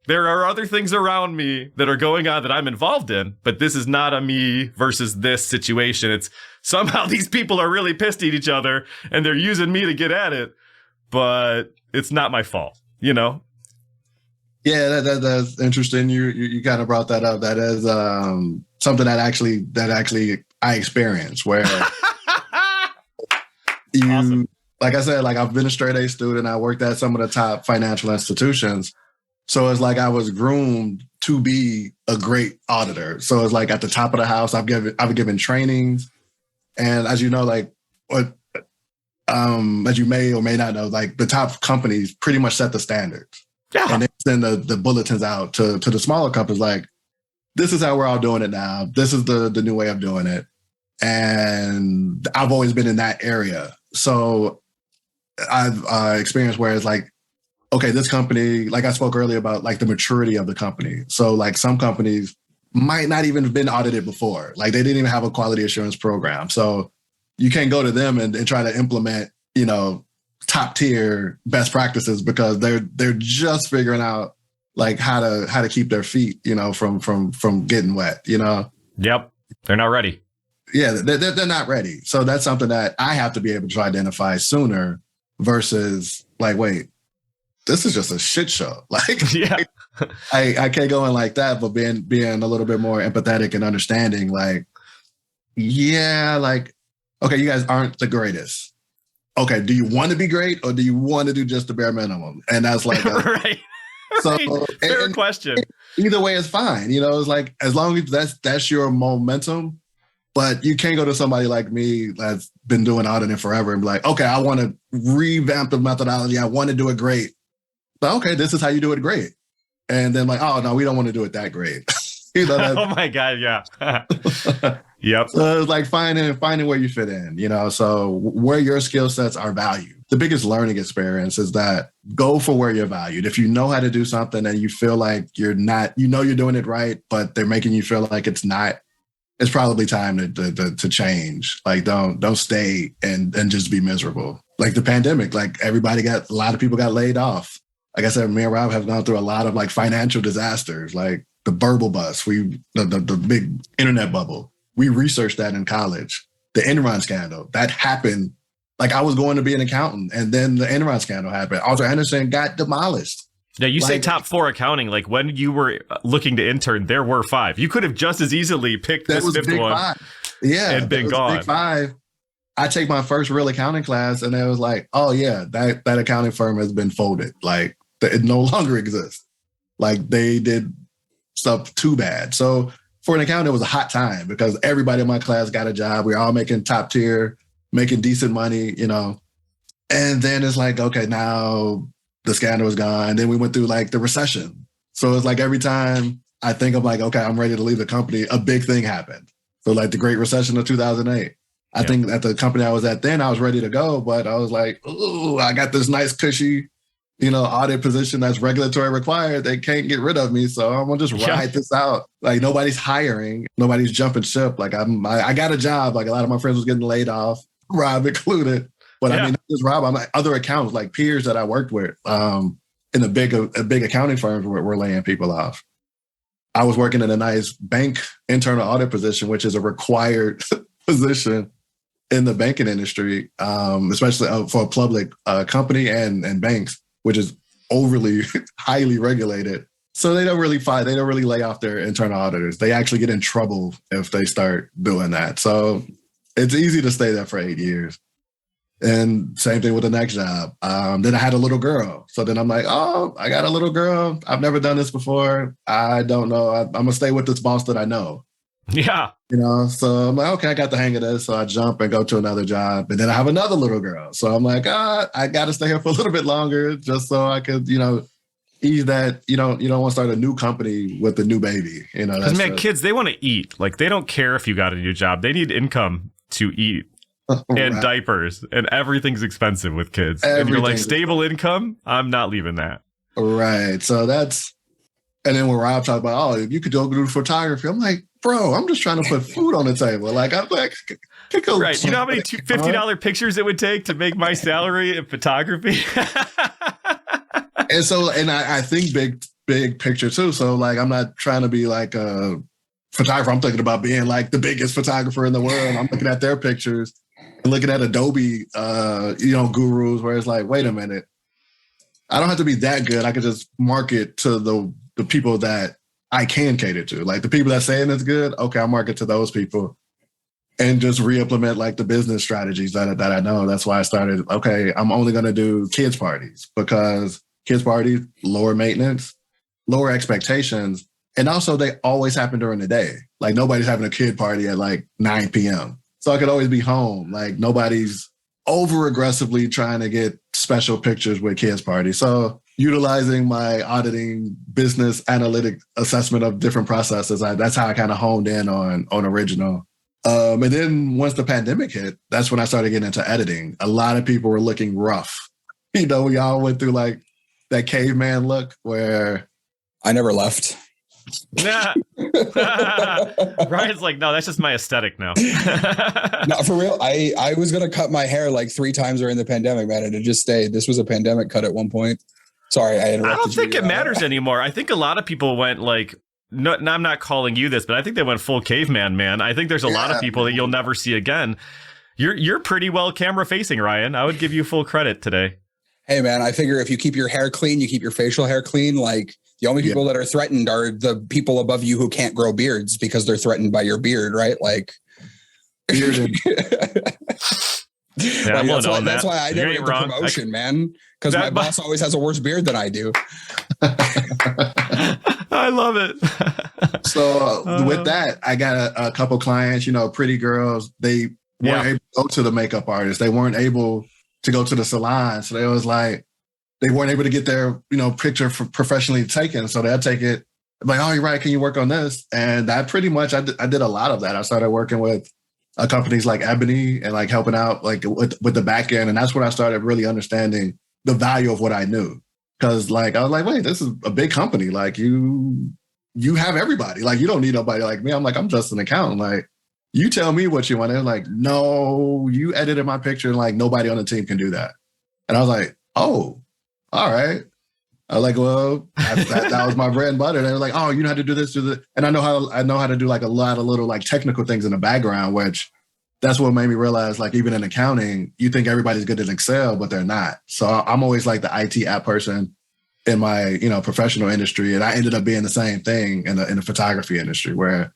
There are other things around me that are going on that I'm involved in, but this is not a me versus this situation. It's somehow these people are really pissed at each other and they're using me to get at it, but it's not my fault, Yeah, that's interesting. You kind of brought that up. That is something that actually I experienced where Awesome. Like I said, I've been a straight A student. I worked at some of the top financial institutions. So it's I was groomed to be a great auditor. So it's at the top of the house, I've given trainings. And as you know, as you may or may not know, the top companies pretty much set the standards. Yeah. And they send the bulletins out to the smaller companies this is how we're all doing it now. This is the new way of doing it. And I've always been in that area. So I've experienced where it's okay, this company, I spoke earlier about the maturity of the company. So some companies might not even have been audited before. They didn't even have a quality assurance program. So you can't go to them and try to implement, top tier best practices because they're just figuring out how to keep their feet, from getting wet, Yep. They're not ready. Yeah, they're not ready. So that's something that I have to be able to identify sooner versus like, wait, this is just a shit show. Like, Yeah. I can't go in like that, but being a little bit more empathetic and understanding, like, yeah, like, okay, you guys aren't the greatest. Okay, do you want to be great or do you want to do just the bare minimum? And that's like, Right. so Right. Fair question. Either way is fine. You know, it's like, as long as that's your momentum, but you can't go to somebody like me that's been doing auditing forever and be like, okay, I want to revamp the methodology. I want to do it great. But okay, this is how you do it great. And then like, oh no, we don't want to do it that great. You know, Oh my God, yeah. Yep. So it's like finding where you fit in, you know, so where your skill sets are valued. The biggest learning experience is that go for where you're valued. If you know how to do something and you feel like you're not, you know, you're doing it right, but they're making you feel like it's not, it's probably time to change. Like, don't stay and just be miserable. Like the pandemic, like a lot of people got laid off. Like I said, me and Rob have gone through a lot of like financial disasters, like the burble bust, the big internet bubble. We researched that in college. The Enron scandal, that happened. Like I was going to be an accountant and then the Enron scandal happened. Arthur Andersen got demolished. Yeah, you say Like- top 4 accounting. Like when you were looking to intern, there were 5. You could have just as easily picked That this was 5th big one. 5. Yeah. and been that was gone. Big 5. I take my first real accounting class and it was like, oh yeah, that accounting firm has been folded. Like it no longer exists. Like they did stuff too bad. So for an accountant, it was a hot time because everybody in my class got a job. We were all making top tier, making decent money, you know. And then it's like, okay, now the scandal is gone. Then we went through like the recession. So it's like every time I think of like, okay, I'm ready to leave the company, a big thing happened. So like the Great Recession of 2008. I think at the company I was at then, I was ready to go, but I was like, ooh, I got this nice cushy, you know, audit position that's regulatory required. They can't get rid of me. So I'm gonna just ride this out. Like nobody's hiring, nobody's jumping ship. Like I got a job. Like a lot of my friends was getting laid off, Rob included. But I mean, not just Rob, I'm like other accountants, like peers that I worked with in a big accounting firms were laying people off. I was working in a nice bank internal audit position, which is a required position in the banking industry, especially for a public company and banks, which is overly highly regulated. So they don't really lay off their internal auditors. They actually get in trouble if they start doing that. So it's easy to stay there for 8 years. And same thing with the next job. Then I had a little girl. So then I'm like, oh, I got a little girl. I've never done this before. I don't know. I'm going to stay with this boss that I know. Yeah. You know, so I'm like, okay, I got the hang of this. So I jump and go to another job. And then I have another little girl. So I'm like, I got to stay here for a little bit longer just so I could, you know, ease that. You don't want to start a new company with a new baby. You know, because man, kids, they want to eat. Like they don't care if you got a new job. They need income to eat. And diapers and everything's expensive with kids. And you're like, stable income? I'm not leaving that. Right. So and then when Rob talked about, if you could go do photography, I'm like, bro, I'm just trying to put food on the table. Like, I'm like, right. You know how many $50 pictures it would take to make my salary in photography? And I think big picture too. So like, I'm not trying to be like a photographer. I'm thinking about being like the biggest photographer in the world. I'm looking at their pictures. Looking at Adobe, gurus, where it's like, wait a minute, I don't have to be that good. I can just market to the people that I can cater to. Like the people that saying it's good, okay, I'll market to those people and just re-implement like the business strategies that I know. That's why I started, okay, I'm only going to do kids parties because kids parties, lower maintenance, lower expectations. And also they always happen during the day. Like nobody's having a kid party at like 9 p.m. So I could always be home. Like nobody's over aggressively trying to get special pictures with kids parties. So utilizing my auditing business analytic assessment of different processes, that's how I kind of honed in on original. And then once the pandemic hit, that's when I started getting into editing. A lot of people were looking rough. You know, we all went through like that caveman look where I never left. Nah. Ryan's like, no, that's just my aesthetic now. No, for real. I was going to cut my hair like 3 times during the pandemic, man. And it just stayed. This was a pandemic cut at one point. Sorry, I interrupted you. I don't think it matters anymore. I think a lot of people went like no, I'm not calling you this, but I think they went full caveman, man. I think there's a lot of people that you'll never see again. You're pretty well camera facing, Ryan. I would give you full credit today. Hey, man, I figure if you keep your hair clean, you keep your facial hair clean. Like the only people that are threatened are the people above you who can't grow beards because they're threatened by your beard, right? Like, Bearded. Yeah, like, that's why I never get the promotion, man. Because my boss always has a worse beard than I do. I love it. So with that, I got a couple clients, pretty girls. They weren't able to go to the makeup artist. They weren't able to go to the salon. So they was like, they weren't able to get their, picture professionally taken. So they'll take it like, oh, you're right. Can you work on this? And that pretty much, I did a lot of that. I started working with companies like Ebony and like helping out like with the back end. And that's when I started really understanding the value of what I knew. Cause like, I was like, wait, this is a big company. Like you have everybody. Like you don't need nobody like me. I'm like, I'm just an accountant. Like you tell me what you want. They're like, no, you edited my picture. And like nobody on the team can do that. And I was like, oh, all right. I was like, well, that was my bread and butter. They were like, oh, you know how to do this, do that. And I know how to do like a lot of little like technical things in the background, which that's what made me realize, like even in accounting, you think everybody's good at Excel, but they're not. So I'm always like the IT app person in my, professional industry. And I ended up being the same thing in the photography industry, where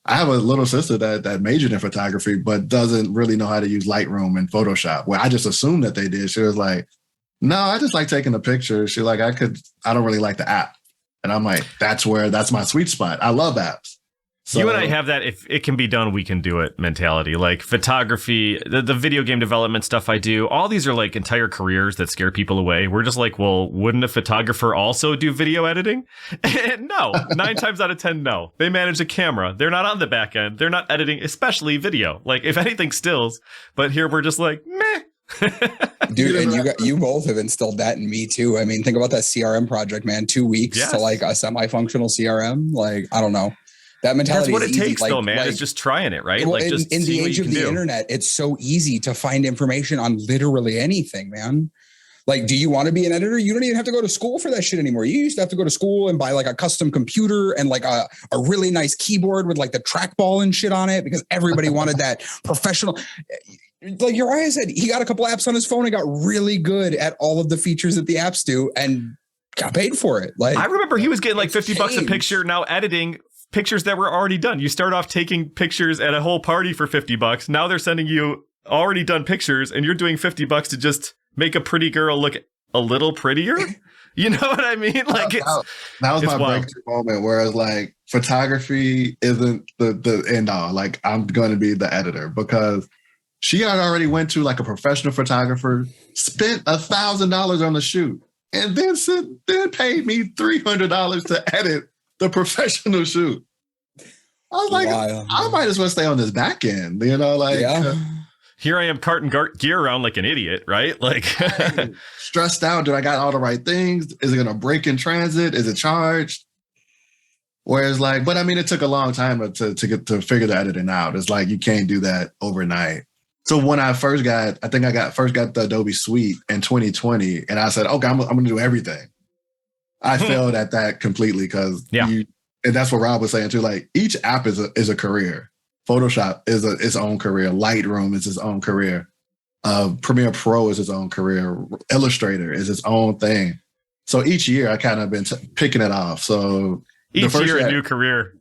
I have a little sister that majored in photography, but doesn't really know how to use Lightroom and Photoshop, where I just assumed that they did. She was like, no, I just like taking a picture. She's like, I don't really like the app. And I'm like, that's my sweet spot. I love apps. So, you and I have that if it can be done, we can do it mentality. Like photography, the video game development stuff I do, all these are like entire careers that scare people away. We're just like, well, wouldn't a photographer also do video editing? No, 9 times out of 10, no. They manage a camera. They're not on the back end. They're not editing, especially video. Like if anything, stills. But here we're just like, meh. Dude, and you both have instilled that in me too. I mean, think about that CRM project, man. 2 weeks to like a semi-functional CRM. Like, I don't know. That mentality. That's what it takes, like, though, man. It's just trying it, right? Well, like just in the age of the internet, it's so easy to find information on literally anything, man. Like, do you want to be an editor? You don't even have to go to school for that shit anymore. You used to have to go to school and buy like a custom computer and like a really nice keyboard with like the trackball and shit on it because everybody wanted that professional. Like Uriah said, he got a couple apps on his phone and got really good at all of the features that the apps do and got paid for it. Like I remember he was getting like $50 a picture, now editing pictures that were already done. You start off taking pictures at a whole party for $50. Now they're sending you already done pictures and you're doing $50 to just make a pretty girl look a little prettier. You know what I mean? Like that was my wild breakthrough moment where it's like photography isn't the end all. Like I'm going to be the editor because she had already went to like a professional photographer, spent $1,000 on the shoot, and then paid me $300 to edit the professional shoot. I was like, I might as well stay on this back end, here I am carting gear around like an idiot, right? Like stressed out. Do I got all the right things? Is it going to break in transit? Is it charged? Whereas like, but I mean, it took a long time to figure the editing out. It's like, you can't do that overnight. So when I first got the Adobe Suite in 2020, and I said, okay, I'm going to do everything. I failed at that completely because and that's what Rob was saying too. Like each app is a career. Photoshop is its own career. Lightroom is its own career. Premiere Pro is its own career. Illustrator is its own thing. So each year I kind of been picking it off. So each year a new career.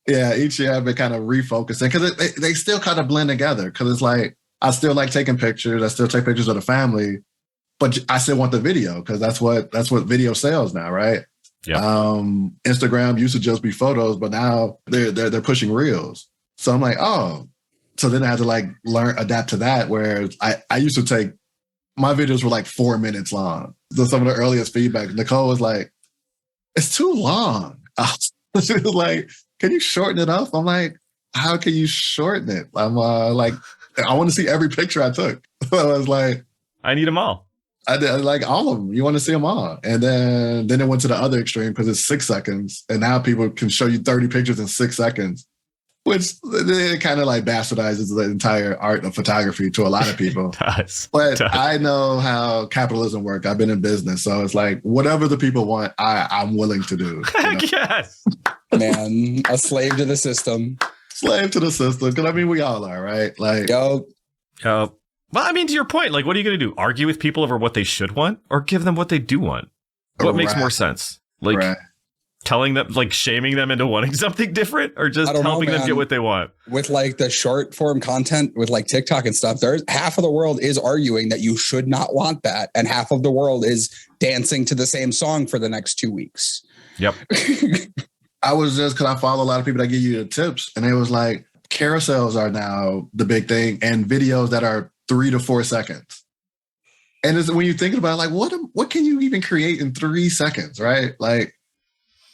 Yeah, each year I've been kind of refocusing because they still kind of blend together. Because it's like I still like taking pictures. I still take pictures of the family, but I still want the video because that's what video sells now, right? Yeah. Instagram used to just be photos, but now they're pushing reels. So I'm like, oh, so then I had to like adapt to that. Whereas I used to take my videos were like 4 minutes long. So some of the earliest feedback, Nicole was like, "It's too long." She was like, "Can you shorten it up?" I'm like, "How can you shorten it?" I'm like, I want to see every picture I took. So I was like, I need them all. I did like all of them. You want to see them all. And then it went to the other extreme because it's 6 seconds. And now people can show you 30 pictures in 6 seconds, which it kind of like bastardizes the entire art of photography to a lot of people. But I know how capitalism works. I've been in business. So it's like whatever the people want, I'm willing to do. Heck yes. man. A slave to the system. Slave to the system. Because I mean, we all are, right? Like, Yo, Well, I mean, to your point, like, what are you going to do? Argue with people over what they should want, or give them what they do want? What makes more sense? Like, telling them, like, shaming them into wanting something different, or just helping them get what they want? With like the short form content with like TikTok and stuff, there's half of the world is arguing that you should not want that, and half of the world is dancing to the same song for the next 2 weeks. Yep. I was just, because I follow a lot of people that give you the tips, and it was like, carousels are now the big thing, and videos that are 3 to 4 seconds. And it's, when you think about it, like, what can you even create in 3 seconds, right? Like,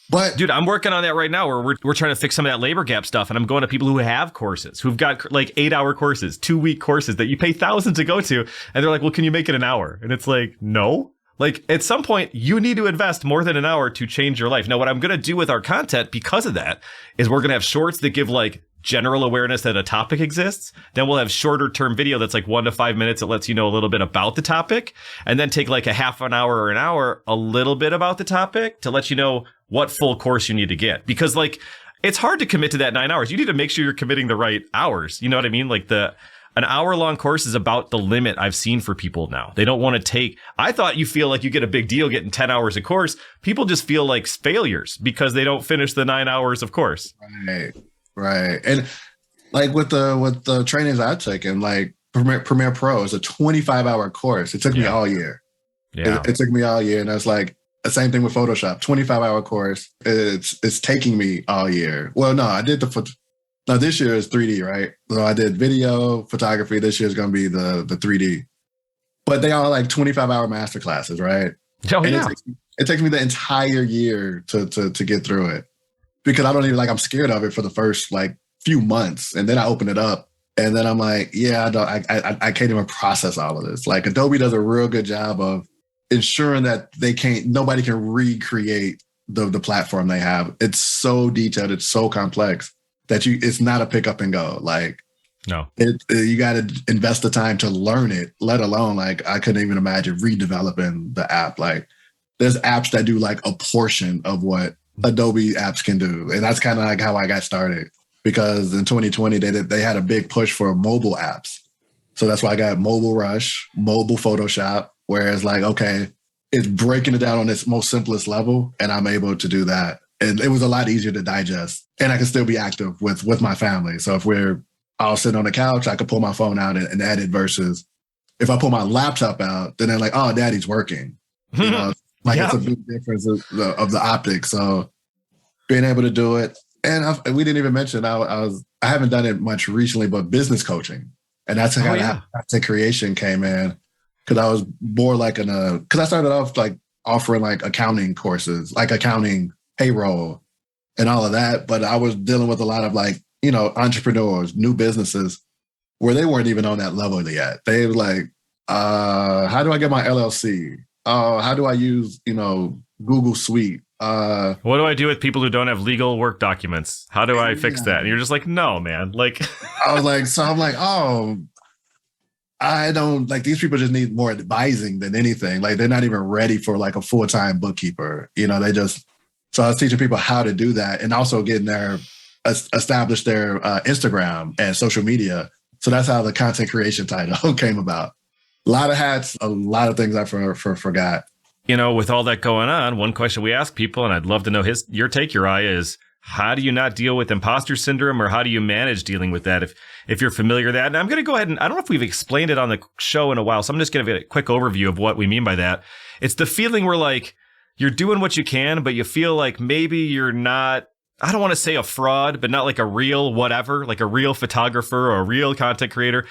but dude, I'm working on that right now, where we're trying to fix some of that labor gap stuff, and I'm going to people who have courses, who've got like 8-hour courses, 2-week courses that you pay thousands to go to, and they're like, well, can you make it an hour? And it's like, no. Like, at some point, you need to invest more than an hour to change your life. Now, what I'm going to do with our content because of that is we're going to have shorts that give like general awareness that a topic exists. Then we'll have shorter term video that's like 1 to 5 minutes that lets you know a little bit about the topic, and then take like a half an hour or an hour, a little bit about the topic to let you know what full course you need to get. Because like, it's hard to commit to that 9 hours. You need to make sure you're committing the right hours. You know what I mean? Like an hour-long course is about the limit I've seen for people now. They don't want to take... I thought you feel like you get a big deal getting 10 hours of course. People just feel like failures because they don't finish the 9 hours of course. Right. And like with the trainings I've taken, like Premiere Pro is a 25-hour course. It took me all year. Yeah. It took me all year. And that's like the same thing with Photoshop. 25-hour course. It's taking me all year. Well, no, I did Now, this year is 3D, right? So I did video, photography. This year is going to be the 3D. But they are like 25-hour master classes, right? Oh, yeah. It takes me the entire year to get through it, because I don't even, like, I'm scared of it for the first like few months. And then I open it up and then I'm like, yeah, I can't even process all of this. Like, Adobe does a real good job of ensuring that nobody can recreate the platform they have. It's so detailed. It's so complex that it's not a pick up and go. Like, no, you got to invest the time to learn it, let alone, like, I couldn't even imagine redeveloping the app. Like, there's apps that do like a portion of what Adobe apps can do. And that's kind of like how I got started, because in 2020, they had a big push for mobile apps. So that's why I got Mobile Rush, Mobile Photoshop, whereas like, okay, it's breaking it down on its most simplest level, and I'm able to do that. And it was a lot easier to digest, and I can still be active with my family. So if we're all sitting on the couch, I could pull my phone out and edit, versus if I pull my laptop out, then they're like, oh, daddy's working. You know, like, it's a big difference of the optics. So being able to do it. And we didn't even mention, I haven't done it much recently, but business coaching. And that's how content creation came in. Because I was more like because I started off like offering like accounting courses, like accounting, payroll, and all of that. But I was dealing with a lot of like, you know, entrepreneurs, new businesses, where they weren't even on that level yet. They were like, how do I get my LLC? How do I use, you know, Google Suite? What do I do with people who don't have legal work documents? How do I fix that? And you're just like, no, man. Like, I was like, so I'm like, oh, I don't, like, these people just need more advising than anything. Like, they're not even ready for like a full-time bookkeeper. You know, so I was teaching people how to do that, and also getting establish their Instagram and social media. So that's how the content creation title came about. A lot of hats, a lot of things I forgot. You know, with all that going on, one question we ask people, and I'd love to know your take, Uriah, is how do you not deal with imposter syndrome, or how do you manage dealing with that if you're familiar with that? And I'm going to go ahead and I don't know if we've explained it on the show in a while, so I'm just going to give a quick overview of what we mean by that. It's the feeling where like you're doing what you can, but you feel like maybe you're not, I don't want to say a fraud, but not like a real whatever, like a real photographer or a real content creator.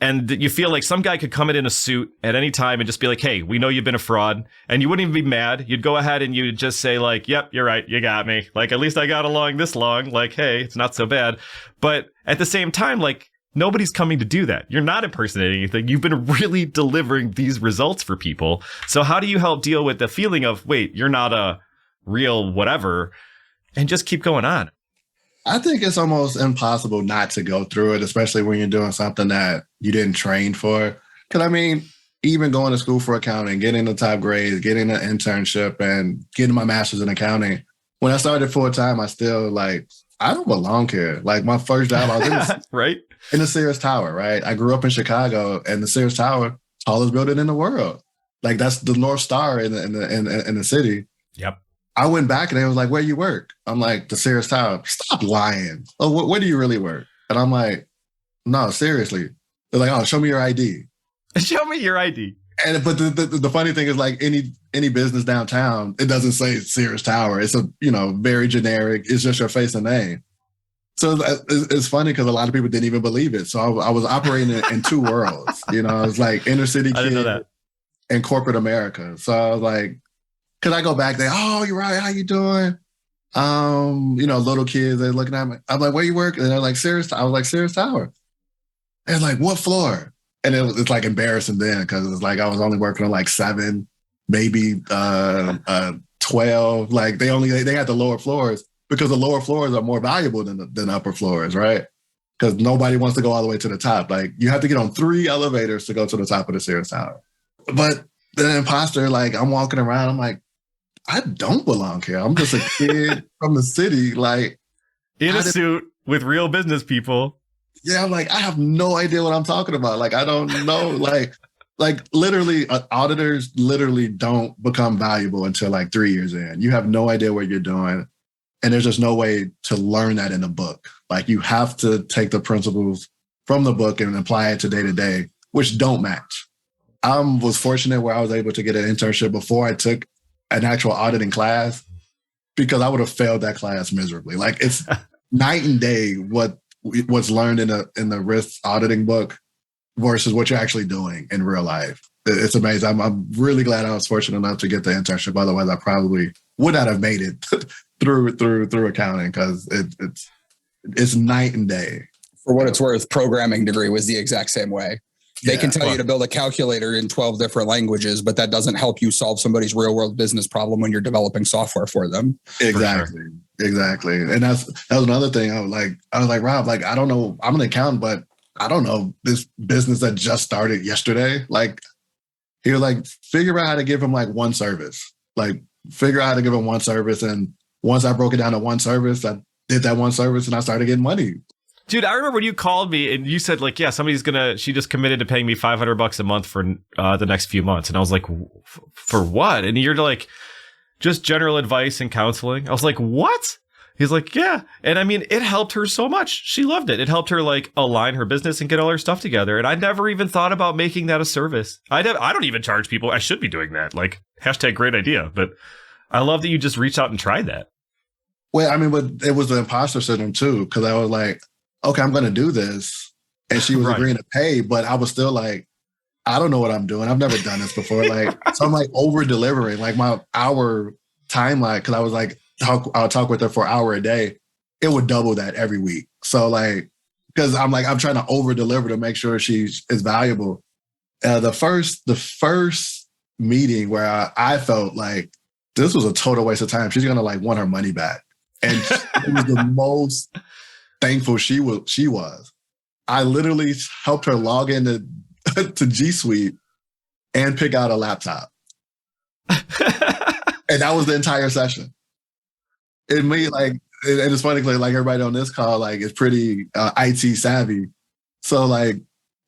And you feel like some guy could come in a suit at any time and just be like, hey, we know you've been a fraud. And you wouldn't even be mad. You'd go ahead and you'd just say like, yep, you're right. You got me. Like, at least I got along this long. Like, hey, it's not so bad. But at the same time, like, nobody's coming to do that. You're not impersonating anything. You've been really delivering these results for people. So how do you help deal with the feeling of, wait, you're not a real whatever, and just keep going on? I think it's almost impossible not to go through it, especially when you're doing something that you didn't train for. Because, I mean, even going to school for accounting, getting the top grades, getting an internship, and getting my master's in accounting, when I started full time, I still like, I don't belong here. Like my first job, I was right in the Sears Tower, right? I grew up in Chicago, and the Sears Tower, tallest building in the world. Like that's the North Star in the city. Yep. I went back and they was like, "Where you work?" I'm like, "The Sears Tower." Stop lying. Oh, where do you really work? And I'm like, "No, seriously." They're like, "Oh, show me your ID." Show me your ID. But the funny thing is, like any business downtown, it doesn't say Sears Tower. It's a very generic. It's just your face and name. So it's funny because a lot of people didn't even believe it. So I was operating in two worlds. I was like inner city I didn't know kid that. and corporate America. So I was like, because I go back there, "Oh, Uriah, how you doing?" Little kids, they're looking at me. I'm like, "Where you work?" And they're like, "Sears." I was like, "Sears Tower." And like, "What floor?" And it's like embarrassing then because it's like I was only working on like 7, maybe 12. Like they had the lower floors because the lower floors are more valuable than upper floors, right? Because nobody wants to go all the way to the top. Like you have to get on 3 elevators to go to the top of the Sears Tower. But the Imposter, like I'm walking around, I'm like, I don't belong here. I'm just a kid from the city, like In a suit with real business people. Yeah, I'm like, I have no idea what I'm talking about. Like, I don't know. like literally, auditors literally don't become valuable until like 3 years in. You have no idea what you're doing. And there's just no way to learn that in a book. Like, you have to take the principles from the book and apply it to day to day, which don't match. I was fortunate where I was able to get an internship before I took an actual auditing class because I would have failed that class miserably. Like, it's night and day what's learned in the risk auditing book versus what you're actually doing in real life. It's amazing. I'm really glad I was fortunate enough to get the internship. Otherwise, I probably would not have made it through accounting because it's night and day. For what it's worth, programming degree was the exact same way. They can tell you to build a calculator in 12 different languages, but that doesn't help you solve somebody's real world business problem when you're developing software for them. Exactly. For sure. Exactly. And that was another thing. I was like, Rob, like, I don't know. I'm an accountant, but I don't know this business that just started yesterday. Like, he was like, figure out how to give him like one service. Like, figure out how to give him one service. And once I broke it down to one service, I did that one service and I started getting money. Dude, I remember when you called me and you said like, yeah, she just committed to paying me $500 a month for the next few months. And I was like, for what? And you're like, just general advice and counseling. I was like, what? He's like, yeah. And I mean, it helped her so much. She loved it. It helped her like align her business and get all her stuff together. And I never even thought about making that a service. I don't even charge people. I should be doing that. Like, hashtag great idea. But I love that you just reached out and tried that. Well, I mean, but it was the imposter syndrome too. Cause I was like, okay, I'm going to do this. And she was agreeing to pay, but I was still like, I don't know what I'm doing. I've never done this before. Like, so I'm like over delivering like my hour timeline. Cause I was like, I'll talk with her for an hour a day. It would double that every week. So like, cause I'm trying to over deliver to make sure she is valuable. The first meeting where I felt like this was a total waste of time. She's going to like want her money back. And it was the most thankful she was. I literally helped her log into to G Suite and pick out a laptop. And that was the entire session. It made like, and it's funny because like everybody on this call like is pretty IT savvy. So like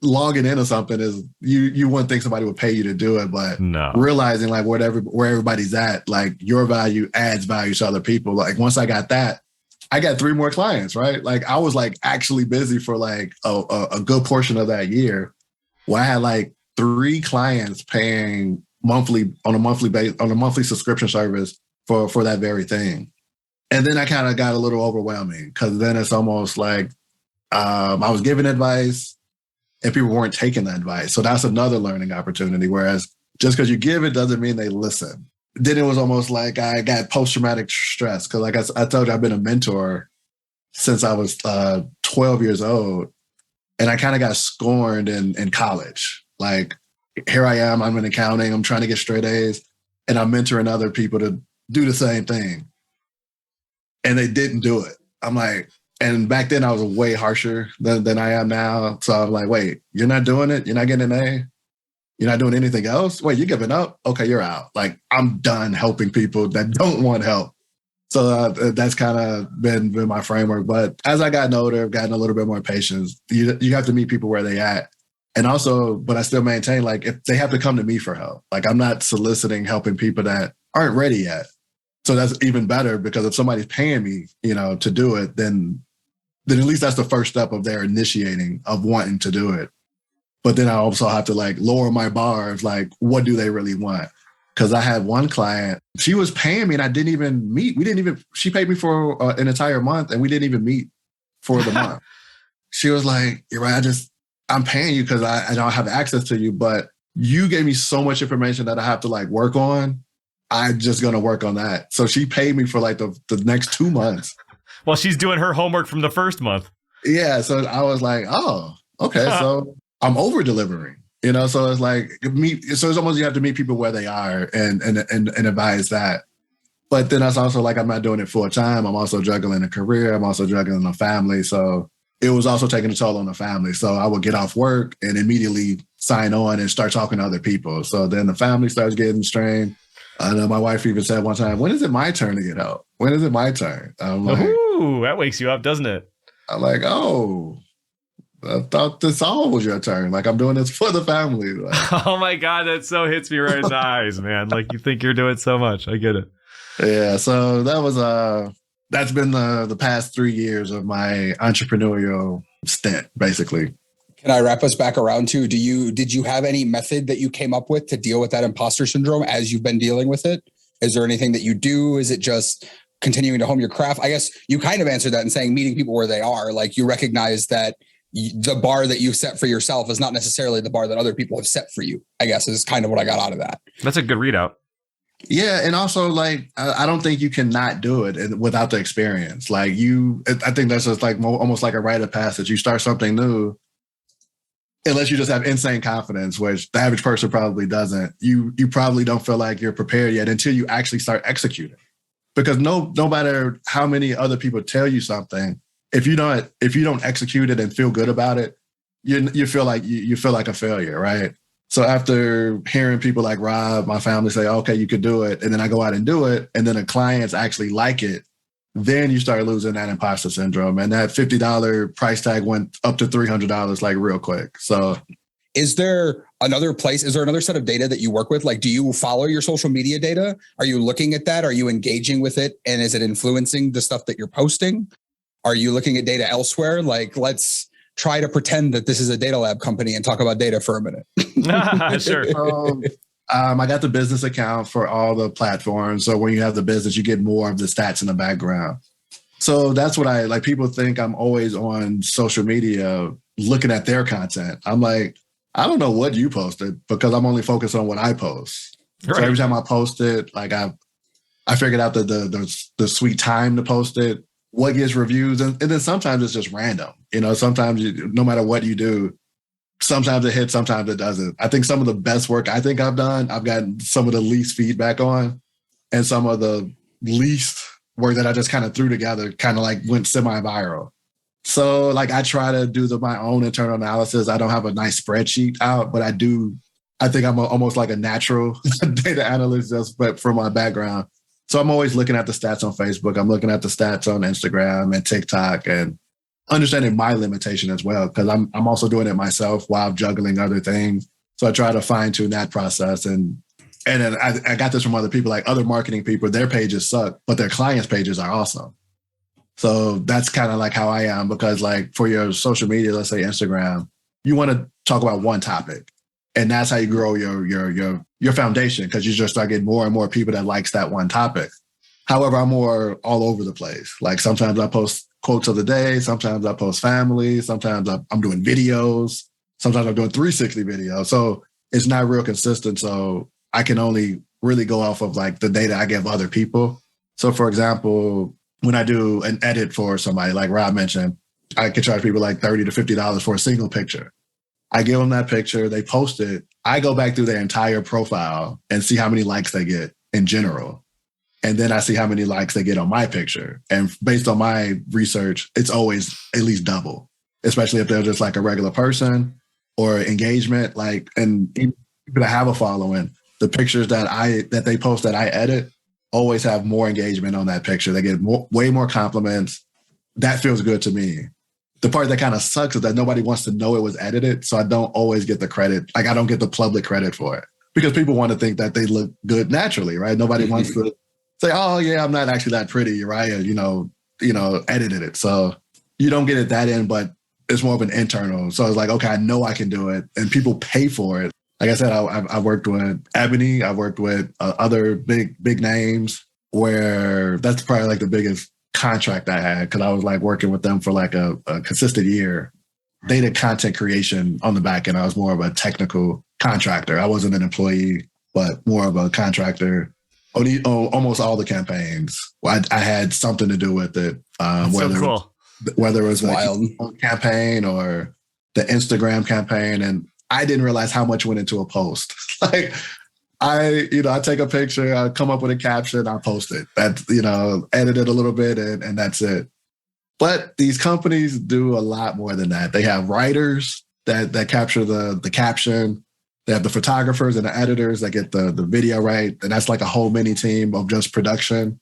logging into something is you wouldn't think somebody would pay you to do it, but realizing like where everybody's at, like your value adds value to other people. Like once I got that, I got 3 more clients, right? Like I was like actually busy for like a good portion of that year where I had like 3 clients paying monthly on a monthly subscription service for that very thing. And then I kind of got a little overwhelming because then it's almost like I was giving advice and people weren't taking the advice. So that's another learning opportunity. Whereas just because you give it doesn't mean they listen. Then it was almost like I got post-traumatic stress because like I told you, I've been a mentor since I was 12 years old. And I kind of got scorned in college. Like here I am, I'm in accounting, I'm trying to get straight A's and I'm mentoring other people to do the same thing. And they didn't do it. I'm like, and back then I was way harsher than I am now. So I'm like, wait, you're not doing it? You're not getting an A? You're not doing anything else? Wait, you're giving up? Okay, you're out. Like, I'm done helping people that don't want help. So that's kind of been my framework. But as I gotten older, I've gotten a little bit more patience. You have to meet people where they at. And also, but I still maintain, like, if they have to come to me for help, like I'm not soliciting helping people that aren't ready yet. So that's even better, because if somebody's paying me, to do it, then at least that's the first step of their initiating of wanting to do it. But then I also have to like lower my bar of like, what do they really want? Because I had one client, she was paying me and I didn't even meet. She paid me for an entire month and we didn't even meet for the month. She was like, Uriah, I'm paying you because I don't have access to you, but you gave me so much information that I have to like work on. I'm just going to work on that. So she paid me for like the next 2 months. Well, she's doing her homework from the first month. Yeah. So I was like, oh, okay. So I'm over delivering, so it's like so it's almost, you have to meet people where they are and advise that. But then that's also like, I'm not doing it full time. I'm also juggling a career. I'm also juggling a family. So it was also taking a toll on the family. So I would get off work and immediately sign on and start talking to other people. So then the family starts getting strained. I know my wife even said one time, when is it my turn to get help? When is it my turn? I'm like, ooh, that wakes you up, doesn't it? I'm like, oh, I thought this all was your turn. Like, I'm doing this for the family. Like, oh my God, that so hits me right in the eyes, man. Like, you think you're doing so much. I get it. Yeah, so that was that's been the past 3 years of my entrepreneurial stint, basically. Can I wrap us back around to, did you have any method that you came up with to deal with that imposter syndrome as you've been dealing with it? Is there anything that you do? Is it just continuing to hone your craft? I guess you kind of answered that in saying meeting people where they are. Like, you recognize that the bar that you set for yourself is not necessarily the bar that other people have set for you, I guess, is kind of what I got out of that. That's a good readout. Yeah. And also, like, I don't think you can not do it without the experience. Like, I think that's just like almost like a rite of passage. You start something new, unless you just have insane confidence, which the average person probably doesn't. You probably don't feel like you're prepared yet until you actually start executing. Because no matter how many other people tell you something, if you don't execute it and feel good about it, you feel like you feel like a failure, right? So after hearing people like Rob, my family say, okay, you could do it, and then I go out and do it, and then the clients actually like it, then you start losing that imposter syndrome. And that $50 price tag went up to $300 like real quick. So is there another set of data that you work with? Like, do you follow your social media data? Are you looking at that? Are you engaging with it? And is it influencing the stuff that you're posting? Are you looking at data elsewhere? Like, let's try to pretend that this is a DataLAB company and talk about data for a minute. Sure. I got the business account for all the platforms. So when you have the business, you get more of the stats in the background. So that's what I like. People think I'm always on social media looking at their content. I'm like, I don't know what you posted because I'm only focused on what I post. Right. So every time I post it, like I figured out the sweet time to post it, what gets reviews. And then sometimes it's just random. Sometimes no matter what you do, sometimes it hits, sometimes it doesn't. I think some of the best work I think I've done, I've gotten some of the least feedback on, and some of the least work that I just kind of threw together kind of like went semi-viral. So like I try to do my own internal analysis. I don't have a nice spreadsheet out, but I think I'm almost like a natural data analyst just but from my background. So I'm always looking at the stats on Facebook. I'm looking at the stats on Instagram and TikTok and understanding my limitation as well, because I'm also doing it myself while juggling other things. So I try to fine tune that process. And then I got this from other people, like other marketing people, their pages suck, but their clients' pages are awesome. So that's kind of like how I am, because like for your social media, let's say Instagram, you want to talk about one topic. And that's how you grow your foundation, because you just start getting more and more people that likes that one topic. However, I'm more all over the place. Like sometimes I post quotes of the day. Sometimes I post family. Sometimes I'm doing videos. Sometimes I'm doing 360 videos. So it's not real consistent. So I can only really go off of like the data I give other people. So for example, when I do an edit for somebody, like Rob mentioned, I can charge people like $30 to $50 for a single picture. I give them that picture, they post it. I go back through their entire profile and see how many likes they get in general. And then I see how many likes they get on my picture. And based on my research, it's always at least double, especially if they're just like a regular person or engagement. Like, and even if I have a following, the pictures that they post that I edit always have more engagement on that picture. They get way more compliments. That feels good to me. The part that kind of sucks is that nobody wants to know it was edited. So I don't always get the credit. Like I don't get the public credit for it because people want to think that they look good naturally, right? Nobody wants to say, oh yeah, I'm not actually that pretty. Uriah, edited it. So you don't get it that in, but it's more of an internal. So it's like, okay, I know I can do it and people pay for it. Like I said, I worked with Ebony. I worked with other big names where that's probably like the biggest contract I had because I was like working with them for like a consistent year. They did content creation on the back end. I was more of a technical contractor. I wasn't an employee, but more of a contractor. Almost all the campaigns, I had something to do with it. Whether it was a campaign or the Instagram campaign, and I didn't realize how much went into a post. Like I take a picture, I come up with a caption, I post it. That's, edit it a little bit and that's it. But these companies do a lot more than that. They have writers that capture the caption. They have the photographers and the editors that get the video right. And that's like a whole mini team of just production.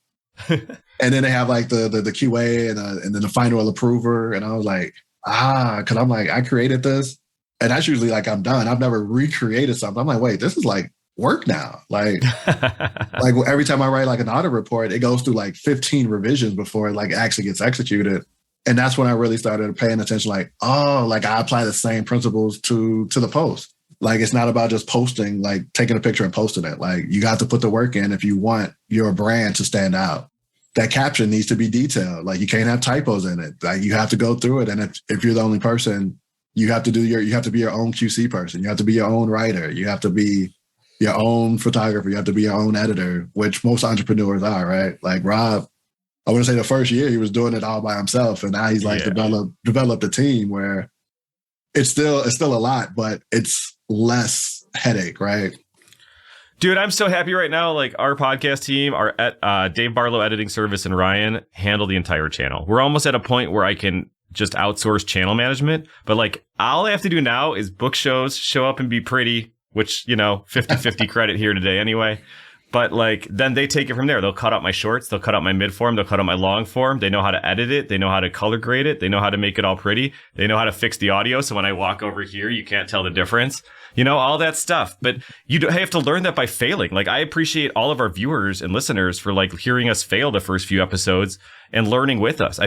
And then they have like the QA and then the final approver. And I was like, because I'm like, I created this. And that's usually like I'm done. I've never recreated something. I'm like, wait, this is like work now. Like every time I write like an audit report, it goes through like 15 revisions before it like actually gets executed. And that's when I really started paying attention. Like, like I apply the same principles to the post. Like it's not about just posting, like taking a picture and posting it. Like you got to put the work in if you want your brand to stand out. That caption needs to be detailed. Like you can't have typos in it. Like you have to go through it. And if you're the only person, you have to be your own QC person. You have to be your own writer. You have to be your own photographer. You have to be your own editor, which most entrepreneurs are, right? Like Rob, I wouldn't say the first year he was doing it all by himself. And now he's like developed a team where it's still a lot, but it's less headache, right? Dude, I'm so happy right now. Like our podcast team, our Dave Barlow editing service and Ryan handle the entire channel. We're almost at a point where I can just outsource channel management. But like all I have to do now is book shows, show up and be pretty, which, 50-50 credit here today anyway. But like then they take it from there. They'll cut out my shorts. They'll cut out my mid form. They'll cut out my long form. They know how to edit it. They know how to color grade it. They know how to make it all pretty. They know how to fix the audio. So when I walk over here, you can't tell the difference. All that stuff. But you have to learn that by failing. Like I appreciate all of our viewers and listeners for like hearing us fail the first few episodes and learning with us.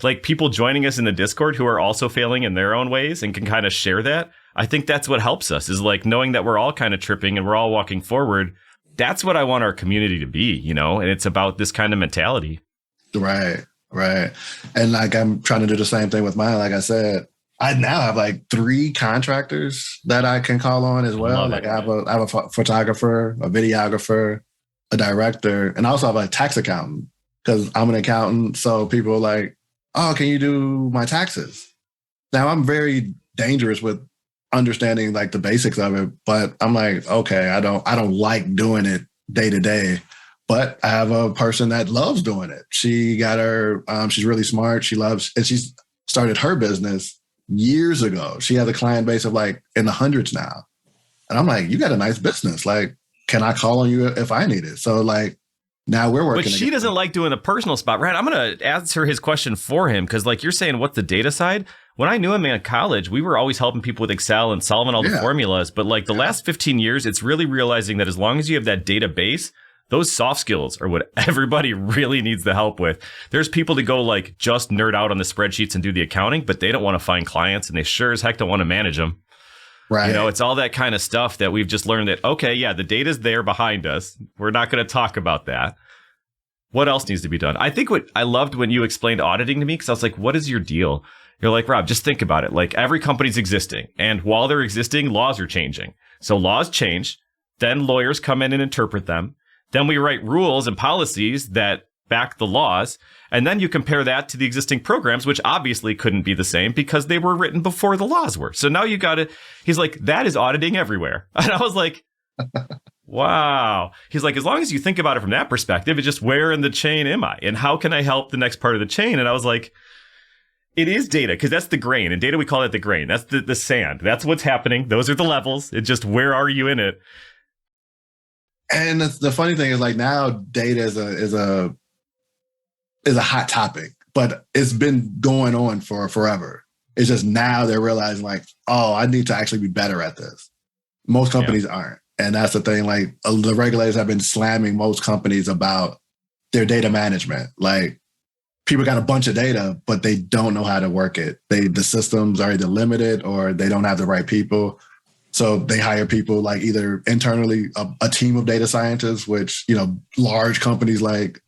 Like people joining us in the Discord who are also failing in their own ways and can kind of share that. I think that's what helps us is like knowing that we're all kind of tripping and we're all walking forward. That's what I want our community to be, and it's about this kind of mentality. Right. And like I'm trying to do the same thing with mine. Like I said, I now have like 3 contractors that I can call on as well. Like I have a photographer, a videographer, a director, and I also have a tax accountant because I'm an accountant. So people are like, oh, can you do my taxes? Now I'm very dangerous with understanding like the basics of it, but I'm like, okay, I don't like doing it day to day, but I have a person that loves doing it. She got her, she's really smart. And she's started her business years ago. She has a client base of like in the hundreds now. And I'm like, you got a nice business. Like, can I call on you if I need it? So like now we're working. But she doesn't like doing the personal spot, right? I'm going to answer his question for him. Cause like you're saying, what's the data side? When I knew him in college, we were always helping people with Excel and solving all the formulas. But like the last 15 years, it's really realizing that as long as you have that database, those soft skills are what everybody really needs the help with. There's people that go like just nerd out on the spreadsheets and do the accounting, but they don't want to find clients and they sure as heck don't want to manage them. Right. It's all that kind of stuff that we've just learned that, okay, yeah, the data's there behind us. We're not going to talk about that. What else needs to be done? I think what I loved when you explained auditing to me, because I was like, what is your deal? You're like, Rob, just think about it. Like every company's existing. And while they're existing, laws are changing. So laws change. Then lawyers come in and interpret them. Then we write rules and policies that back the laws. And then you compare that to the existing programs, which obviously couldn't be the same because they were written before the laws were. So now you got to, he's like, that is auditing everywhere. And I was like, wow. He's like, as long as you think about it from that perspective, it's just where in the chain am I? And how can I help the next part of the chain? And I was like, it is data, because that's the grain. In data, we call it the grain. That's the sand. That's what's happening. Those are the levels. It's just where are you in it? And the funny thing is, like, now data is a hot topic, but it's been going on for forever. It's just now they're realizing, like, oh, I need to actually be better at this. Most companies aren't. And that's the thing. Like, the regulators have been slamming most companies about their data management. Like, people got a bunch of data, but they don't know how to work it. The systems are either limited or they don't have the right people. So they hire people like either internally, a team of data scientists, which, you know, large companies like,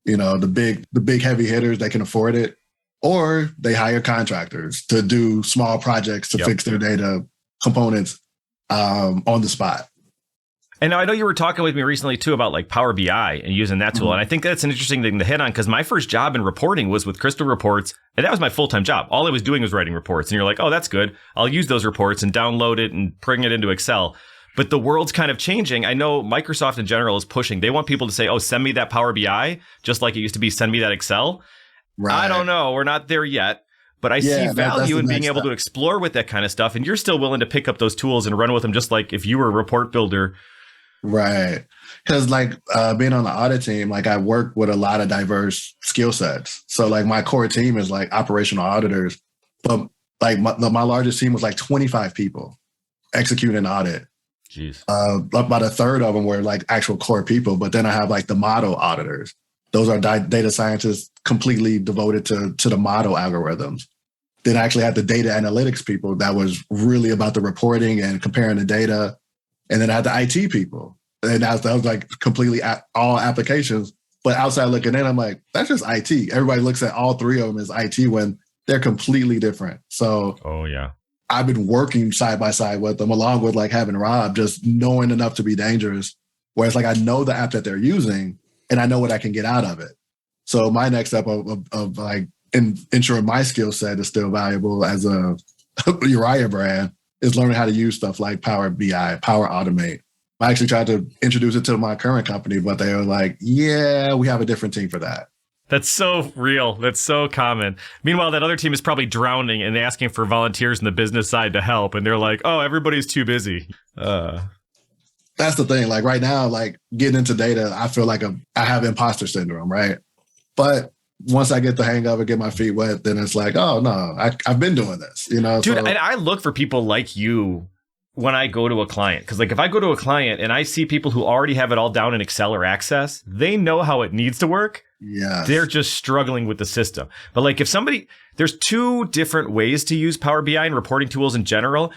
you know, the big heavy hitters that can afford it, or they hire contractors to do small projects to fix their data components on the spot. And I know you were talking with me recently too about like Power BI and using that tool. And I think that's an interesting thing to hit on because my first job in reporting was with Crystal Reports. And that was my full-time job. All I was doing was writing reports. And you're like, oh, that's good. I'll use those reports and download it and bring it into Excel. But the world's kind of changing. I know Microsoft in general is pushing. They want people to say, oh, send me that Power BI, just like it used to be, send me that Excel. Right. I don't know. We're not there yet. But I see value in being able to explore with that kind of stuff. And you're still willing to pick up those tools and run with them, just like if you were a report builder. Right. Because like being on the audit team, like I work with a lot of diverse skill sets. So like my core team is like operational auditors, but like my largest team was like 25 people executing audit. Jeez. About a third of them were like actual core people. But then I have like the model auditors. Those are data scientists completely devoted to the model algorithms. Then I actually had the data analytics people that was really about the reporting and comparing the data. And then I had the IT people. And that was like completely all applications. But outside looking in, I'm like, that's just IT. Everybody looks at all three of them as IT when they're completely different. So I've been working side by side with them, along with like having Rob, just knowing enough to be dangerous. Whereas like I know the app that they're using and I know what I can get out of it. So my next step of like ensuring my skill set is still valuable as a Uriah brand is learning how to use stuff like Power BI, Power Automate. I actually tried to introduce it to my current company, but they were like, yeah, we have a different team for that. That's so real. That's so common. Meanwhile, that other team is probably drowning and asking for volunteers in the business side to help. And they're like, oh, everybody's too busy. That's the thing. Like right now, like getting into data, I feel like I have imposter syndrome, right? But once I get the hang of it, get my feet wet, then it's like, oh no, I've been doing this, you know? Dude, and I look for people like you when I go to a client. Because like if I go to a client and I see people who already have it all down in Excel or Access, they know how it needs to work. Yeah, they're just struggling with the system. But like if there's two different ways to use Power BI and reporting tools in general.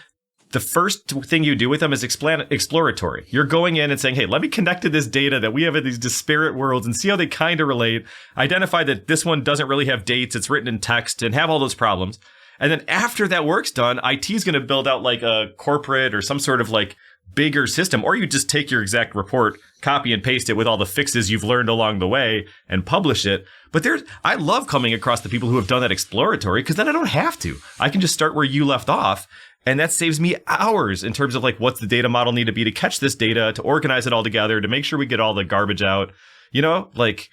The first thing you do with them is exploratory. You're going in and saying, hey, let me connect to this data that we have in these disparate worlds and see how they kind of relate. Identify that this one doesn't really have dates. It's written in text and have all those problems. And then after that work's done, IT is going to build out like a corporate or some sort of like bigger system. Or you just take your exact report, copy and paste it with all the fixes you've learned along the way and publish it. But I love coming across the people who have done that exploratory because then I don't have to. I can just start where you left off. And that saves me hours in terms of like, what's the data model need to be to catch this data, to organize it all together, to make sure we get all the garbage out, you know, like,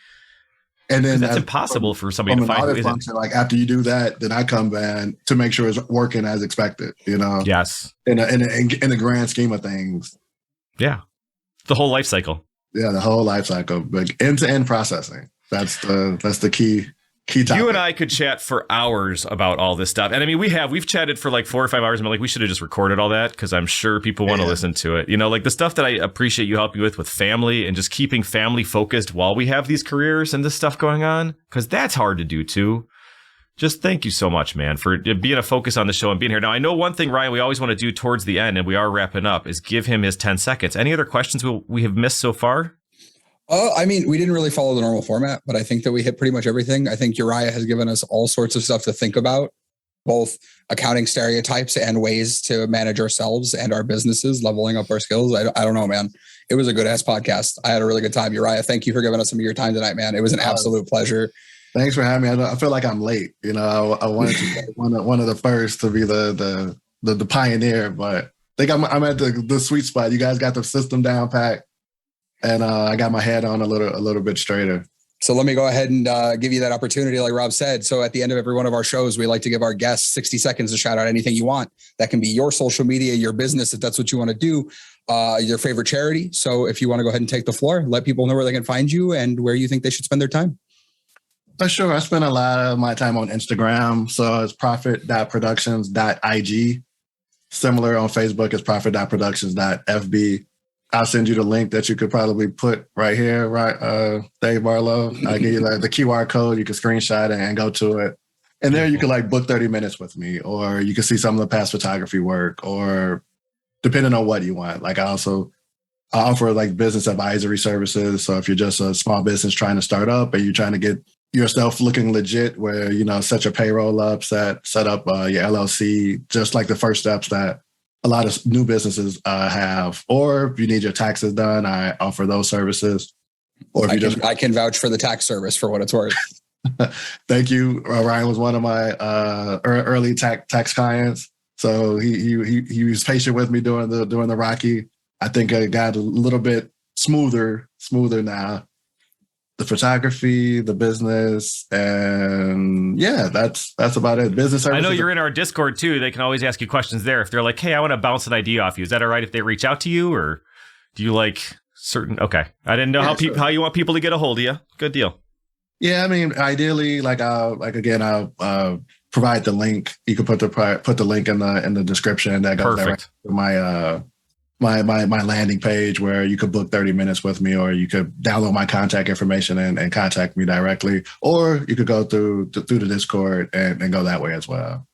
and then that's impossible for somebody to find. Audit function, like after you do that, then I come back to make sure it's working as expected, you know? Yes. In the grand scheme of things. Yeah. The whole life cycle. Yeah. The whole life cycle, like end-to-end processing. That's the key topic. You and I could chat for hours about all this stuff. And I mean, we've chatted for like 4 or 5 hours and I'm like, we should have just recorded all that because I'm sure people want to listen to it. You know, like the stuff that I appreciate you helping with family and just keeping family focused while we have these careers and this stuff going on, because that's hard to do too. Just thank you so much, man, for being a focus on the show and being here. Now, I know one thing, Ryan, we always want to do towards the end, and we are wrapping up, is give him his 10 seconds. Any other questions we have missed so far? I mean, we didn't really follow the normal format, but I think that we hit pretty much everything. I think Uriah has given us all sorts of stuff to think about, both accounting stereotypes and ways to manage ourselves and our businesses, leveling up our skills. I don't know, man. It was a good ass podcast. I had a really good time. Uriah, thank you for giving us some of your time tonight, man. It was an absolute pleasure. Thanks for having me. I feel like I'm late. You know, I wanted to be one of the first to be the pioneer, but I think I'm at the sweet spot. You guys got the system down packed. And I got my head on a little bit straighter. So let me go ahead and give you that opportunity, like Rob said. So at the end of every one of our shows, we like to give our guests 60 seconds to shout out anything you want. That can be your social media, your business, if that's what you want to do. your favorite charity. So if you want to go ahead and take the floor, let people know where they can find you and where you think they should spend their time. Sure. I spend a lot of my time on Instagram. So it's profit.productions.ig. Similar on Facebook, it's profit.productions.fb. I'll send you the link that you could probably put right here, right, Dave Barlow. I'll give you the QR code. You can screenshot it and go to it. And there you can book 30 minutes with me, or you can see some of the past photography work, or depending on what you want. I offer business advisory services. So if you're just a small business trying to start up and you're trying to get yourself looking legit, where, set your payroll up, set up your LLC, just like the first steps that a lot of new businesses have. Or if you need your taxes done, I offer those services. Or if I can vouch for the tax service for what it's worth. Thank you. Ryan was one of my early tax clients. So he was patient with me during the rocky. I think it got a little bit smoother now. The photography, the business, and yeah, that's about it. Business services. I know you're in our Discord too. They can always ask you questions there if they're like, "Hey, I want to bounce an idea off you." Is that all right if they reach out to you, or do you certain? Okay, I didn't know how you want people to get a hold of you. Good deal. Yeah, I mean, ideally, I'll provide the link. You can put the link in the description that goes direct to my landing page, where you could book 30 minutes with me, or you could download my contact information and contact me directly, or you could go through the Discord and go that way as well.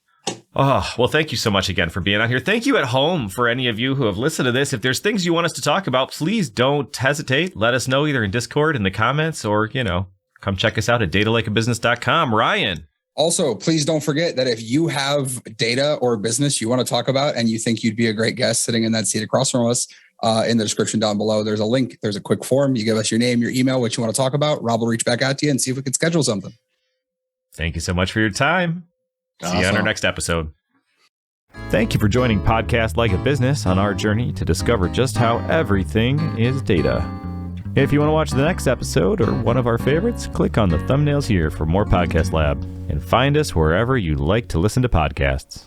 Oh, well, thank you so much again for being on here. Thank you at home for any of you who have listened to this. If there's things you want us to talk about, please don't hesitate. Let us know either in Discord, in the comments, or, come check us out at datalikeabusiness.com. Ryan. Also, please don't forget that if you have data or business you want to talk about and you think you'd be a great guest sitting in that seat across from us, in the description down below, there's a link. There's a quick form. You give us your name, your email, what you want to talk about. Rob will reach back out to you and see if we can schedule something. Thank you so much for your time. See you on our next episode. Thank you for joining Podcast Like a Business on our journey to discover just how everything is data. If you want to watch the next episode or one of our favorites, click on the thumbnails here for more Podcast Lab, and find us wherever you like to listen to podcasts.